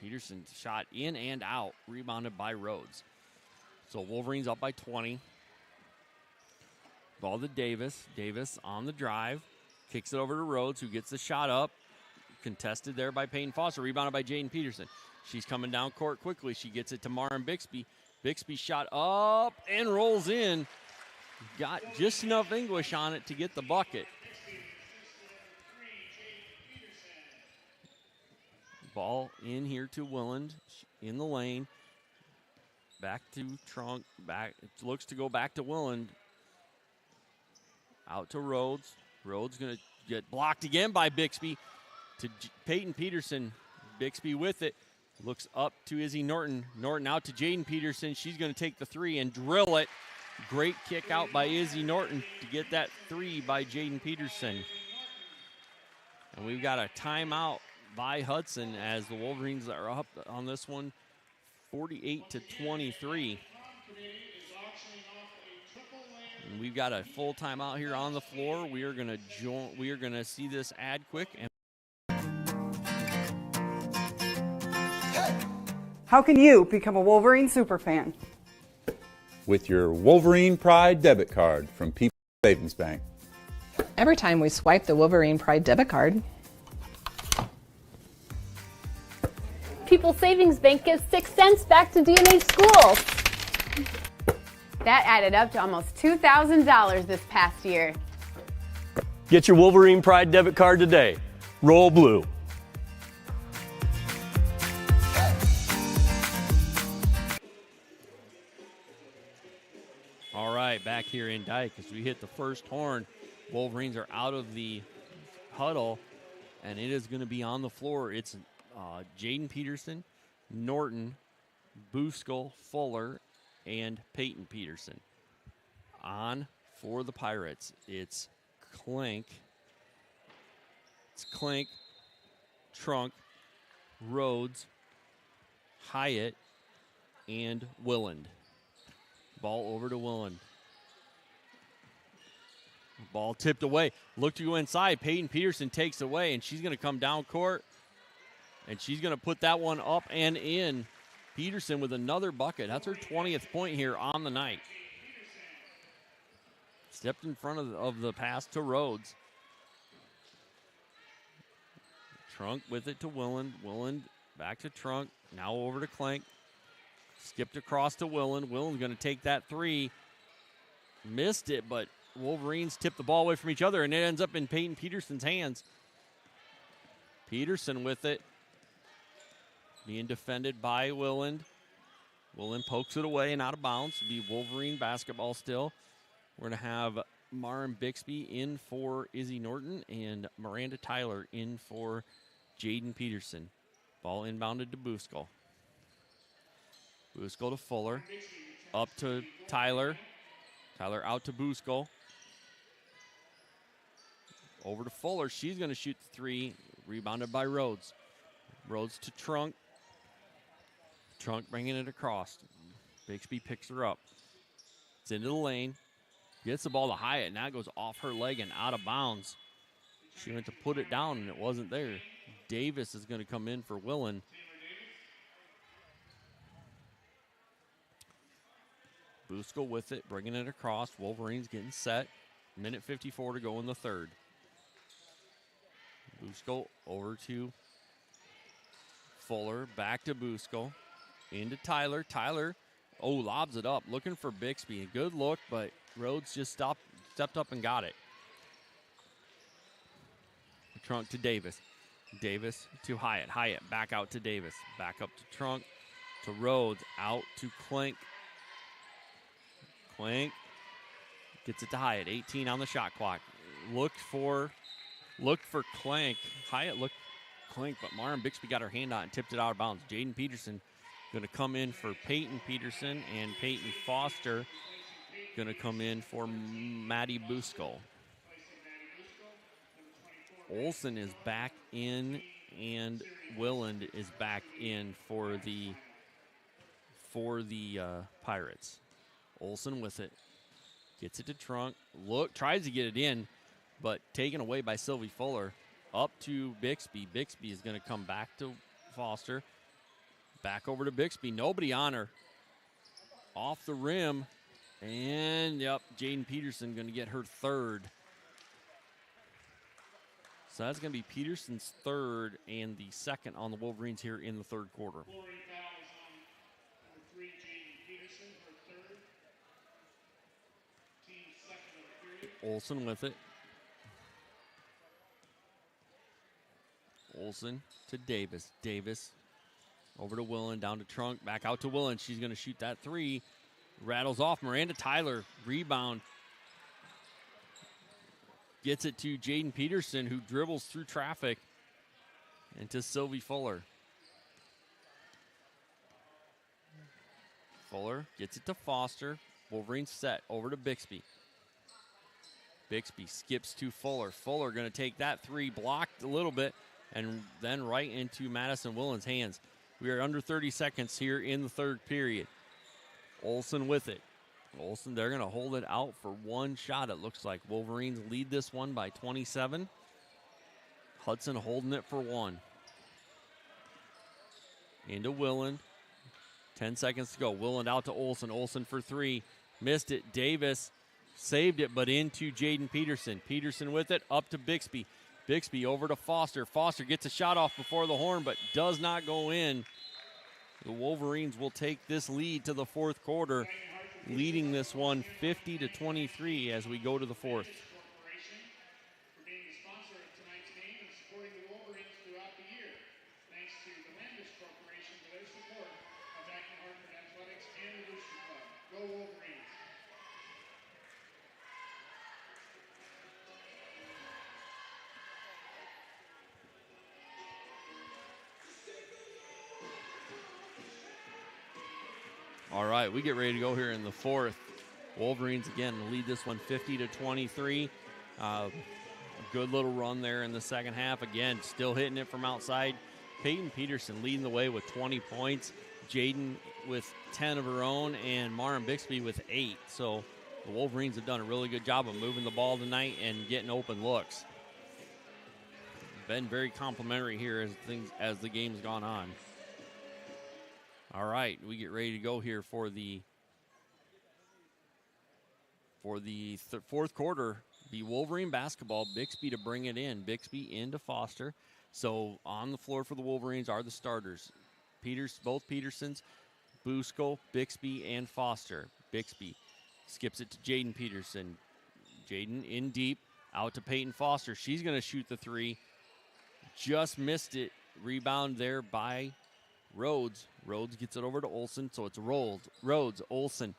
A: Peterson shot in and out, rebounded by Rhodes. So Wolverines up by 20. Ball to Davis. Davis on the drive. Kicks it over to Rhodes, who gets the shot up. Contested there by Peyton Foster. Rebounded by Jaden Peterson. She's coming down court quickly. She gets it to Maren Bixby. Bixby shot up and rolls in. Got just enough English on it to get the bucket. Ball in here to Willand in the lane. Back to Trunk. Back. It looks to go back to Willand. Out to Rhodes. Rhodes going to get blocked again by Bixby. To Peyton Peterson. Bixby with it. Looks up to Izzy Norton. Norton out to Jaden Peterson. She's going to take the three and drill it. Great kick out by Izzy Norton to get that three by Jaden Peterson. And we've got a timeout by Hudson as the Wolverines are up on this one, 48-23. And we've got a full timeout here on the floor. We are going to see this ad quick. And
C: How can you become a Wolverine superfan?
D: With your Wolverine Pride debit card from People Savings Bank.
E: Every time we swipe the Wolverine Pride debit card,
F: People's Savings Bank gives 6 cents back to D&H schools.
G: That added up to almost $2,000 this past year.
H: Get your Wolverine Pride debit card today. Roll blue.
A: all right, back here in Dike as we hit the first horn. Wolverines are out of the huddle, and it is going to be on the floor. It's Jaden Peterson, Norton, Booskell, Fuller, and Peyton Peterson. On for the Pirates, it's Clink, Trunk, Rhodes, Hyatt, and Willand. Ball over to Willand. Ball tipped away. Look to go inside. Peyton Peterson takes away, and she's going to come down court, and she's going to put that one up and in. Peterson with another bucket. That's her 20th point here on the night. Stepped in front of the pass to Rhodes. Trunk with it to Willand. Willand back to Trunk. Now over to Clank. Skipped across to Willand. Willand's going to take that three. Missed it, but Wolverines tip the ball away from each other, and it ends up in Peyton Peterson's hands. Peterson with it. Being defended by Willand. Willand pokes it away and out of bounds. It'll be Wolverine basketball still. We're going to have Maren Bixby in for Izzy Norton and Miranda Tyler in for Jaden Peterson. Ball inbounded to Booskell. Booskell to Fuller. Up to Tyler. Tyler out to Booskell. Over to Fuller. She's going to shoot the three. Rebounded by Rhodes. Rhodes to Trunk. Trunk bringing it across. Bixby picks her up. It's into the lane. Gets the ball to Hyatt. Now it goes off her leg and out of bounds. She went to put it down and it wasn't there. Davis is going to come in for Willand. Booskell with it, bringing it across. Wolverines getting set. Minute 54 to go in the third. Busco over to Fuller, back to Busco, into Tyler. Tyler, lobs it up, looking for Bixby. A good look, but Rhodes just stepped up and got it. Trunk to Davis. Davis to Hyatt. Hyatt back out to Davis. Back up to Trunk, to Rhodes, out to Clink. Clink gets it to Hyatt. 18 on the shot clock. Looked for Clink. Hyatt looked Clink, but Maren Bixby got her hand out and tipped it out of bounds. Jaden Peterson going to come in for Peyton Peterson, and Peyton Foster going to come in for Maddie Busco. Olsen is back in, and Willand is back in for the Pirates. Olsen with it. Gets it to Trunk. Tries to get it in, but taken away by Sylvie Fuller. Up to Bixby. Bixby is going to come back to Foster. Back over to Bixby. Nobody on her. Off the rim. And, Jaden Peterson going to get her third. So that's going to be Peterson's third and the second on the Wolverines here in the third quarter.
B: Wolverine foul is on number 3, Jaden Peterson, her third. Team second of the period.
A: Olsen with it. Olsen to Davis. Davis over to Willen, down to Trunk, back out to Willen. She's going to shoot that three. Rattles off. Miranda Tyler, rebound. Gets it to Jaden Peterson, who dribbles through traffic, and to Sylvie Fuller. Fuller gets it to Foster. Wolverines set over to Bixby. Bixby skips to Fuller. Fuller going to take that three, blocked a little bit, and then right into Madison Willen's hands. We are under 30 seconds here in the third period. Olsen with it. Olsen, they're going to hold it out for one shot, it looks like. Wolverines lead this one by 27. Hudson holding it for one. Into Willand. 10 seconds to go. Willand out to Olsen. Olsen for three. Missed it. Davis saved it, but into Jaden Peterson. Peterson with it, up to Bixby. Bixby over to Foster. Foster gets a shot off before the horn, but does not go in. The Wolverines will take this lead to the fourth quarter, leading this one 50-23 as we go to the fourth.
B: Corporation for being the sponsor of tonight's game and supporting the Wolverines throughout the year. Thanks to the Landis Corporation for their support of Dike-New Hartford Athletics and the Booster Club. Go Wolverines!
A: All right, we get ready to go here in the fourth. Wolverines again lead this one 50-23. Good little run there in the second half. Again, still hitting it from outside. Peyton Peterson leading the way with 20 points. Jaden with 10 of her own, and Maren Bixby with 8. So the Wolverines have done a really good job of moving the ball tonight and getting open looks. Been very complimentary here as the game's gone on. All right, we get ready to go here for the fourth quarter. The Wolverine basketball, Bixby to bring it in. Bixby into Foster. So on the floor for the Wolverines are the starters. Both Petersons, Busco, Bixby, and Foster. Bixby skips it to Jaden Peterson. Jaden in deep, out to Peyton Foster. She's going to shoot the three. Just missed it. Rebound there by Rhodes. Rhodes gets it over to Olsen, so it's Rhodes, Olsen,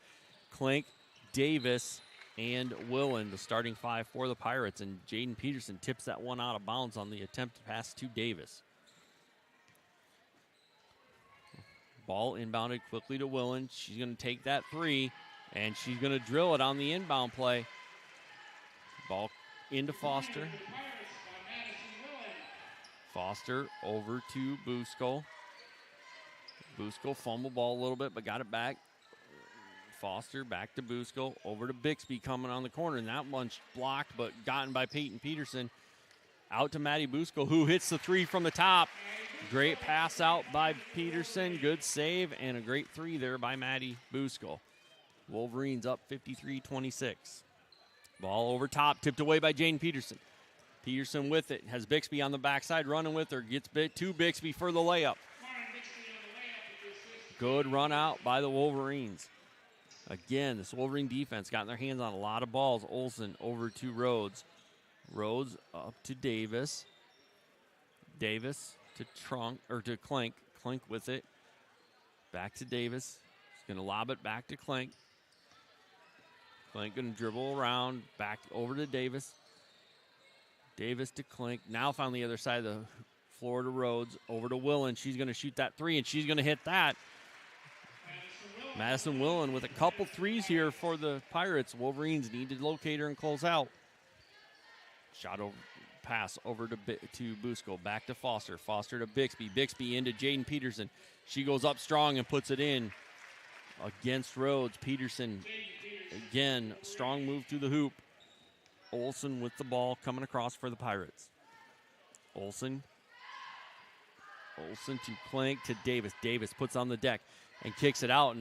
A: Clink, Davis, and Willen, the starting five for the Pirates. And Jaden Peterson tips that one out of bounds on the attempt to pass to Davis. Ball inbounded quickly to Willen. She's going to take that three, and she's going to drill it on the inbound play. Ball into Foster. Foster over to Busco. Busco fumbled ball a little bit, but got it back. Foster back to Busco, over to Bixby coming on the corner, and that one's blocked, but gotten by Peyton Peterson. Out to Maddie Busco, who hits the three from the top. Great pass out by Peterson, good save, and a great three there by Maddie Busco. Wolverines up 53-26. Ball over top, tipped away by Jaden Peterson. Peterson with it, has Bixby on the backside running with her, gets bit to Bixby for the layup. Good run out by the Wolverines. Again, this Wolverine defense got their hands on a lot of balls. Olsen over to Rhodes. Rhodes up to Davis. Davis to Klink. Klink with it. Back to Davis. He's going to lob it back to Klink. Klink going to dribble around, back over to Davis. Davis to Klink. Now found the other side of the floor to Rhodes. Over to Willen. She's going to shoot that three, and she's going to hit that. Madison Willen with a couple threes here for the Pirates. Wolverines need to locate her and close out. Shot over, pass over to Busco. Back to Foster. Foster to Bixby. Bixby into Jaden Peterson. She goes up strong and puts it in against Rhodes. Peterson, again, strong move through the hoop. Olsen with the ball coming across for the Pirates. Olsen to Klink to Davis. Davis puts on the deck and kicks it out.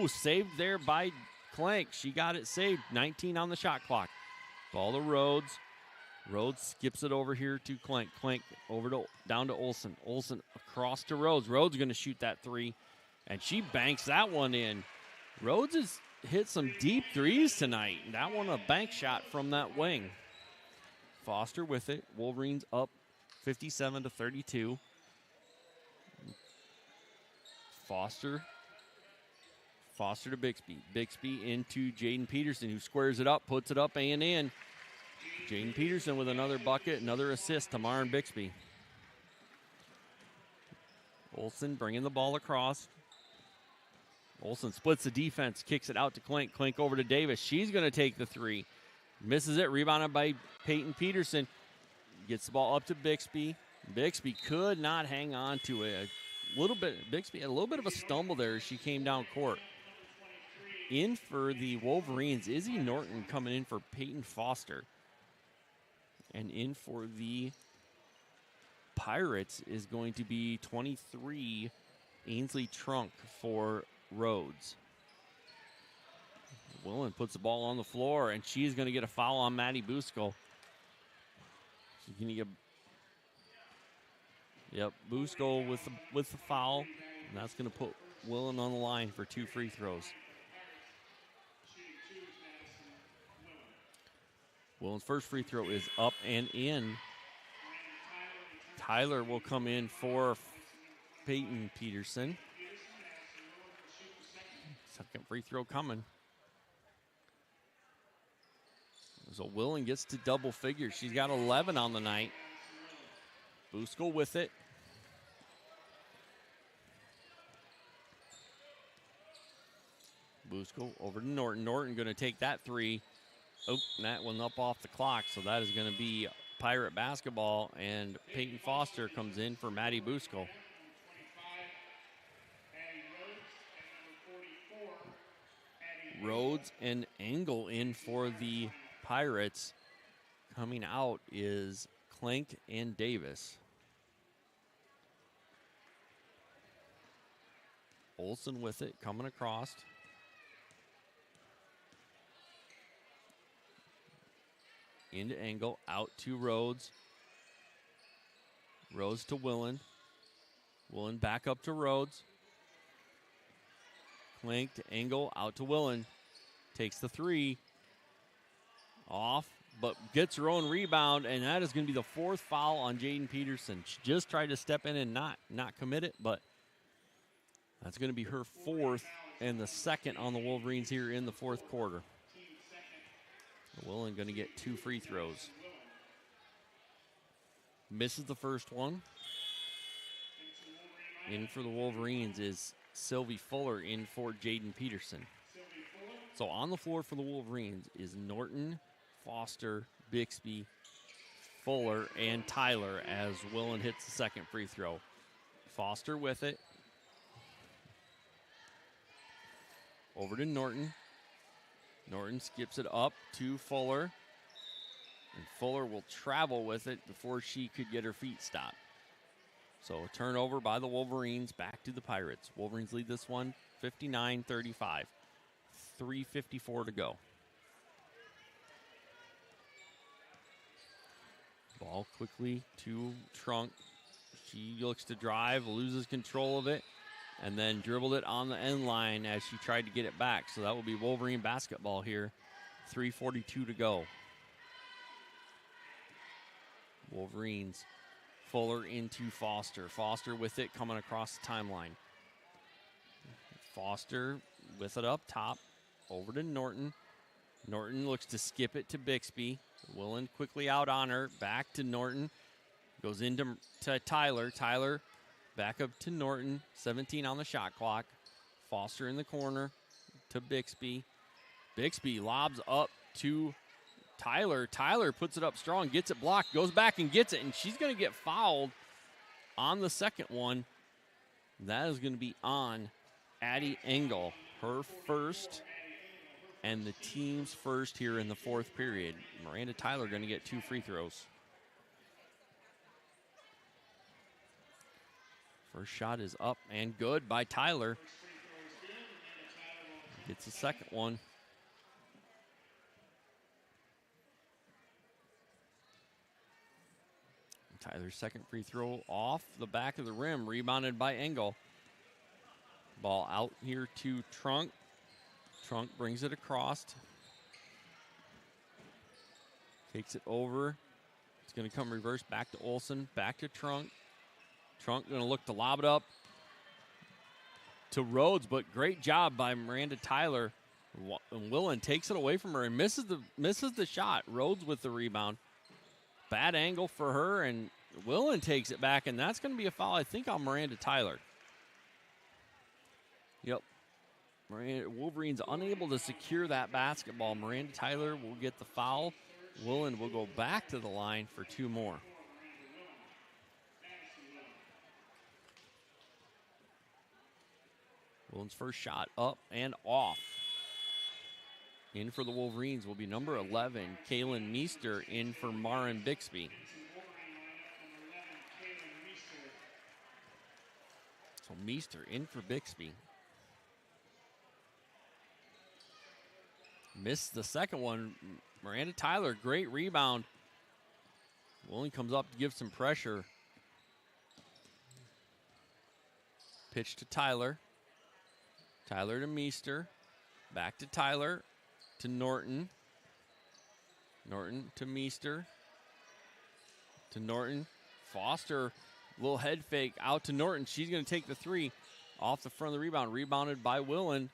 A: Saved there by Klink. She got it saved. 19 on the shot clock. Ball to Rhodes. Rhodes skips it over here to Klink. Klink down to Olsen. Olsen across to Rhodes. Rhodes going to shoot that three, and she banks that one in. Rhodes has hit some deep threes tonight. That one a bank shot from that wing. Foster with it. Wolverines up 57-32. Foster to Bixby. Bixby into Jaden Peterson, who squares it up, puts it up and in. Jaden Peterson with another bucket, another assist to Maren Bixby. Olsen bringing the ball across. Olsen splits the defense, kicks it out to Klink. Klink over to Davis. She's going to take the three. Misses it, rebounded by Peyton Peterson. Gets the ball up to Bixby. Bixby could not hang on to it. Bixby had a little bit of a stumble there as she came down court. In for the Wolverines, Izzy Norton coming in for Peyton Foster. And in for the Pirates is going to be 23, Ainsley Trunk for Rhodes. Willen puts the ball on the floor, and she's going to get a foul on Maddie Busco. She's going to get... Yep, Busco with the foul, and that's going to put Willen on the line for 2 free throws. Willen's first free throw is up and in. Tyler will come in for Peyton Peterson. Second free throw coming. So Willen gets to double figures. She's got 11 on the night. Busco with it. Busco over to Norton. Norton going to take that three. Oh, that one up off the clock, so that is going to be Pirate basketball, and Peyton Foster comes in for Maddie Busco. Rhodes and Engel in for the Pirates. Coming out is Klink and Davis. Olsen with it, coming across. Into Engel, out to Rhodes. Rhodes to Willen. Willen back up to Rhodes. Klink to Engel, out to Willen. Takes the three. Off, but gets her own rebound, and that is going to be the 4th foul on Jaden Peterson. She just tried to step in and not commit it, but that's going to be her 4th and the 2nd on the Wolverines here in the 4th quarter. Willen going to get 2 free throws. Misses the first one. In for the Wolverines is Sylvie Fuller in for Jaden Peterson. So on the floor for the Wolverines is Norton, Foster, Bixby, Fuller, and Tyler as Willen hits the second free throw. Foster with it. Over to Norton. Norton skips it up to Fuller. And Fuller will travel with it before she could get her feet stopped. So a turnover by the Wolverines, back to the Pirates. Wolverines lead this one 59-35. 3:54 to go. Ball quickly to Trunk. She looks to drive, loses control of it, and then dribbled it on the end line as she tried to get it back. So that will be Wolverine basketball here. 3:42 to go. Wolverines. Fuller into Foster. Foster with it coming across the timeline. Foster with it up top. Over to Norton. Norton looks to skip it to Bixby. Willen quickly out on her. Back to Norton. Goes into Tyler. Tyler back up to Norton. 17 on the shot clock. Foster in the corner to Bixby. Bixby lobs up to Tyler. Tyler puts it up strong, gets it blocked, goes back and gets it, and she's going to get fouled on the second one. That is going to be on Addie Engel, her first and the team's first here in the fourth period. Miranda Tyler going to get 2 free throws. First shot is up and good by Tyler. Gets the second one. Tyler's second free throw off the back of the rim, rebounded by Engel. Ball out here to Trunk. Trunk brings it across. Takes it over. It's going to come reverse back to Olsen, back to Trunk. Trunk going to look to lob it up to Rhodes, but great job by Miranda Tyler. And Willen takes it away from her and misses the shot. Rhodes with the rebound. Bad angle for her, and Willen takes it back, and that's going to be a foul, I think, on Miranda Tyler. Yep. Wolverines unable to secure that basketball. Miranda Tyler will get the foul. Willen will go back to the line for 2 more. Willen's first shot up and off. In for the Wolverines will be number 11, Kaylin Meester, in for Marin Bixby. So Meester in for Bixby. Missed the second one. Miranda Tyler, great rebound. Willen comes up to give some pressure. Pitch to Tyler. Tyler to Meester. Back to Tyler. To Norton. Norton to Meester. To Norton. Foster, little head fake out to Norton. She's going to take the 3 off the front of the rebound. Rebounded by Willen.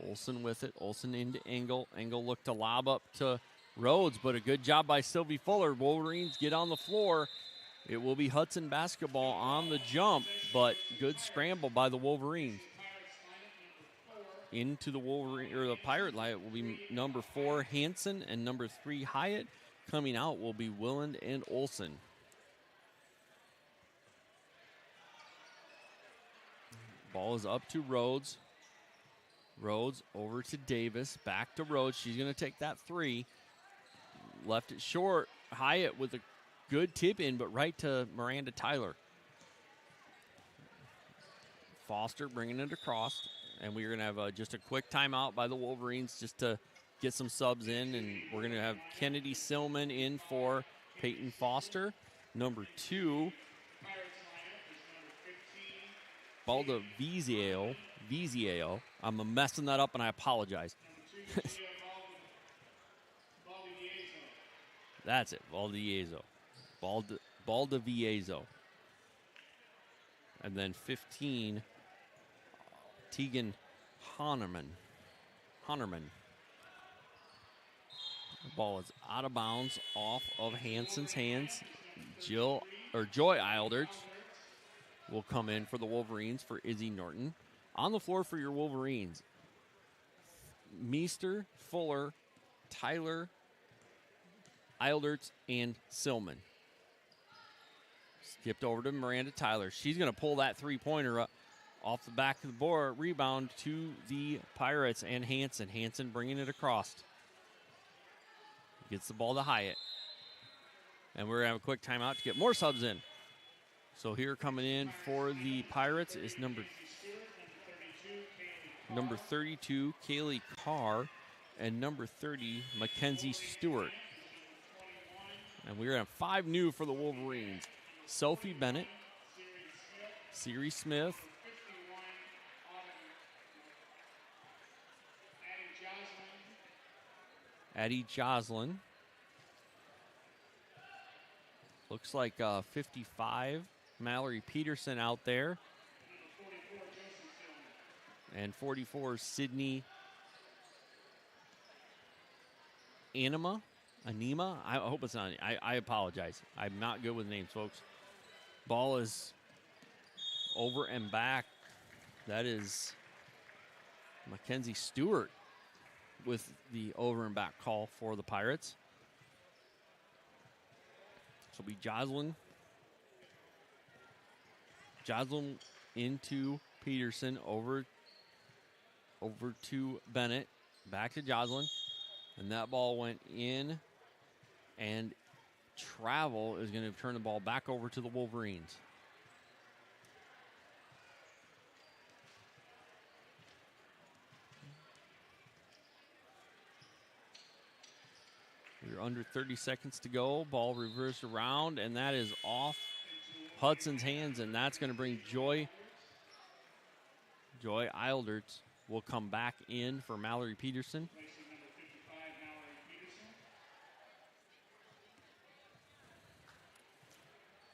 A: Olsen with it. Olsen into Engel. Engel looked to lob up to Rhodes, but a good job by Sylvie Fuller. Wolverines get on the floor. It will be Hudson basketball on the jump, but good scramble by the Wolverines. Into the Wolverine or the Pirate line will be number 4 Hansen and number 3 Hyatt. Coming out will be Willand and Olsen. Ball is up to Rhodes. Rhodes over to Davis. Back to Rhodes. She's going to take that 3. Left it short. Hyatt with a good tip in, but right to Miranda Tyler. Foster bringing it across. And we're going to have just a quick timeout by the Wolverines just to get some subs in. And we're going to have Kennedy Silman in for Peyton Foster. Number 2, Balda Vizio. I'm messing that up, and I apologize. That's it, Valdiviezo. And then 15, Tegan Honerman. The ball is out of bounds off of Hansen's hands. Joy Eilderts will come in for the Wolverines for Izzy Norton. On the floor for your Wolverines, Meester, Fuller, Tyler, Eilderts, and Silman. Skipped over to Miranda Tyler. She's going to pull that three-pointer up off the back of the board. Rebound to the Pirates and Hansen. Hansen bringing it across. Gets the ball to Hyatt. And we're going to have a quick timeout to get more subs in. So here coming in for the Pirates is number 32, Kaylee Carr. and number 30, Mackenzie Stewart. And we're going to have 5 new for the Wolverines. Sophie Bennett, Siri Smith, Addie Joslin. Looks like 55, Mallory Peterson out there. And 44, Sydney Anima. I hope it's not. I apologize. I'm not good with names, folks. Ball is over and back. That is Mackenzie Stewart with the over and back call for the Pirates. So it'll be Joslin. Joslin into Peterson, over to Bennett, back to Joslin. And that ball went in, and travel is going to turn the ball back over to the Wolverines. We're under 30 seconds to go. Ball reversed around, and that is off Hudson's hands, and that's going to bring Joy Eilderts will come back in for Mallory Peterson.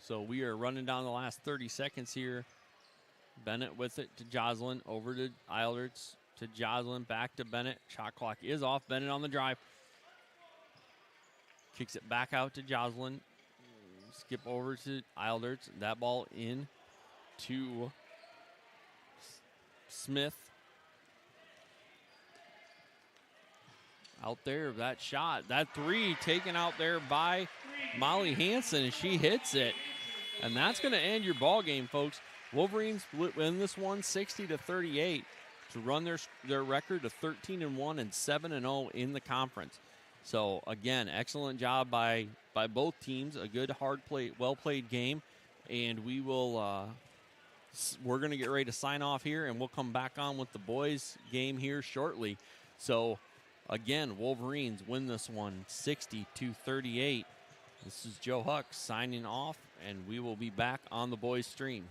A: So we are running down the last 30 seconds here. Bennett with it to Joslin, over to Eilderts, to Joslin, back to Bennett. Shot clock is off. Bennett on the drive. Kicks it back out to Joslin. Skip over to Eilderts. That ball in to Smith. Out there, that shot. That three taken out there by Molly Hansen, and she hits it. And that's going to end your ball game, folks. Wolverines win this one 60-38 to run their record to 13-1 and 7-0 in the conference. So, again, excellent job by both teams. A good, hard play, well-played game. And we're going to get ready to sign off here, and we'll come back on with the boys' game here shortly. So, again, Wolverines win this one 60-38. This is Joe Huck signing off, and we will be back on the boys' stream.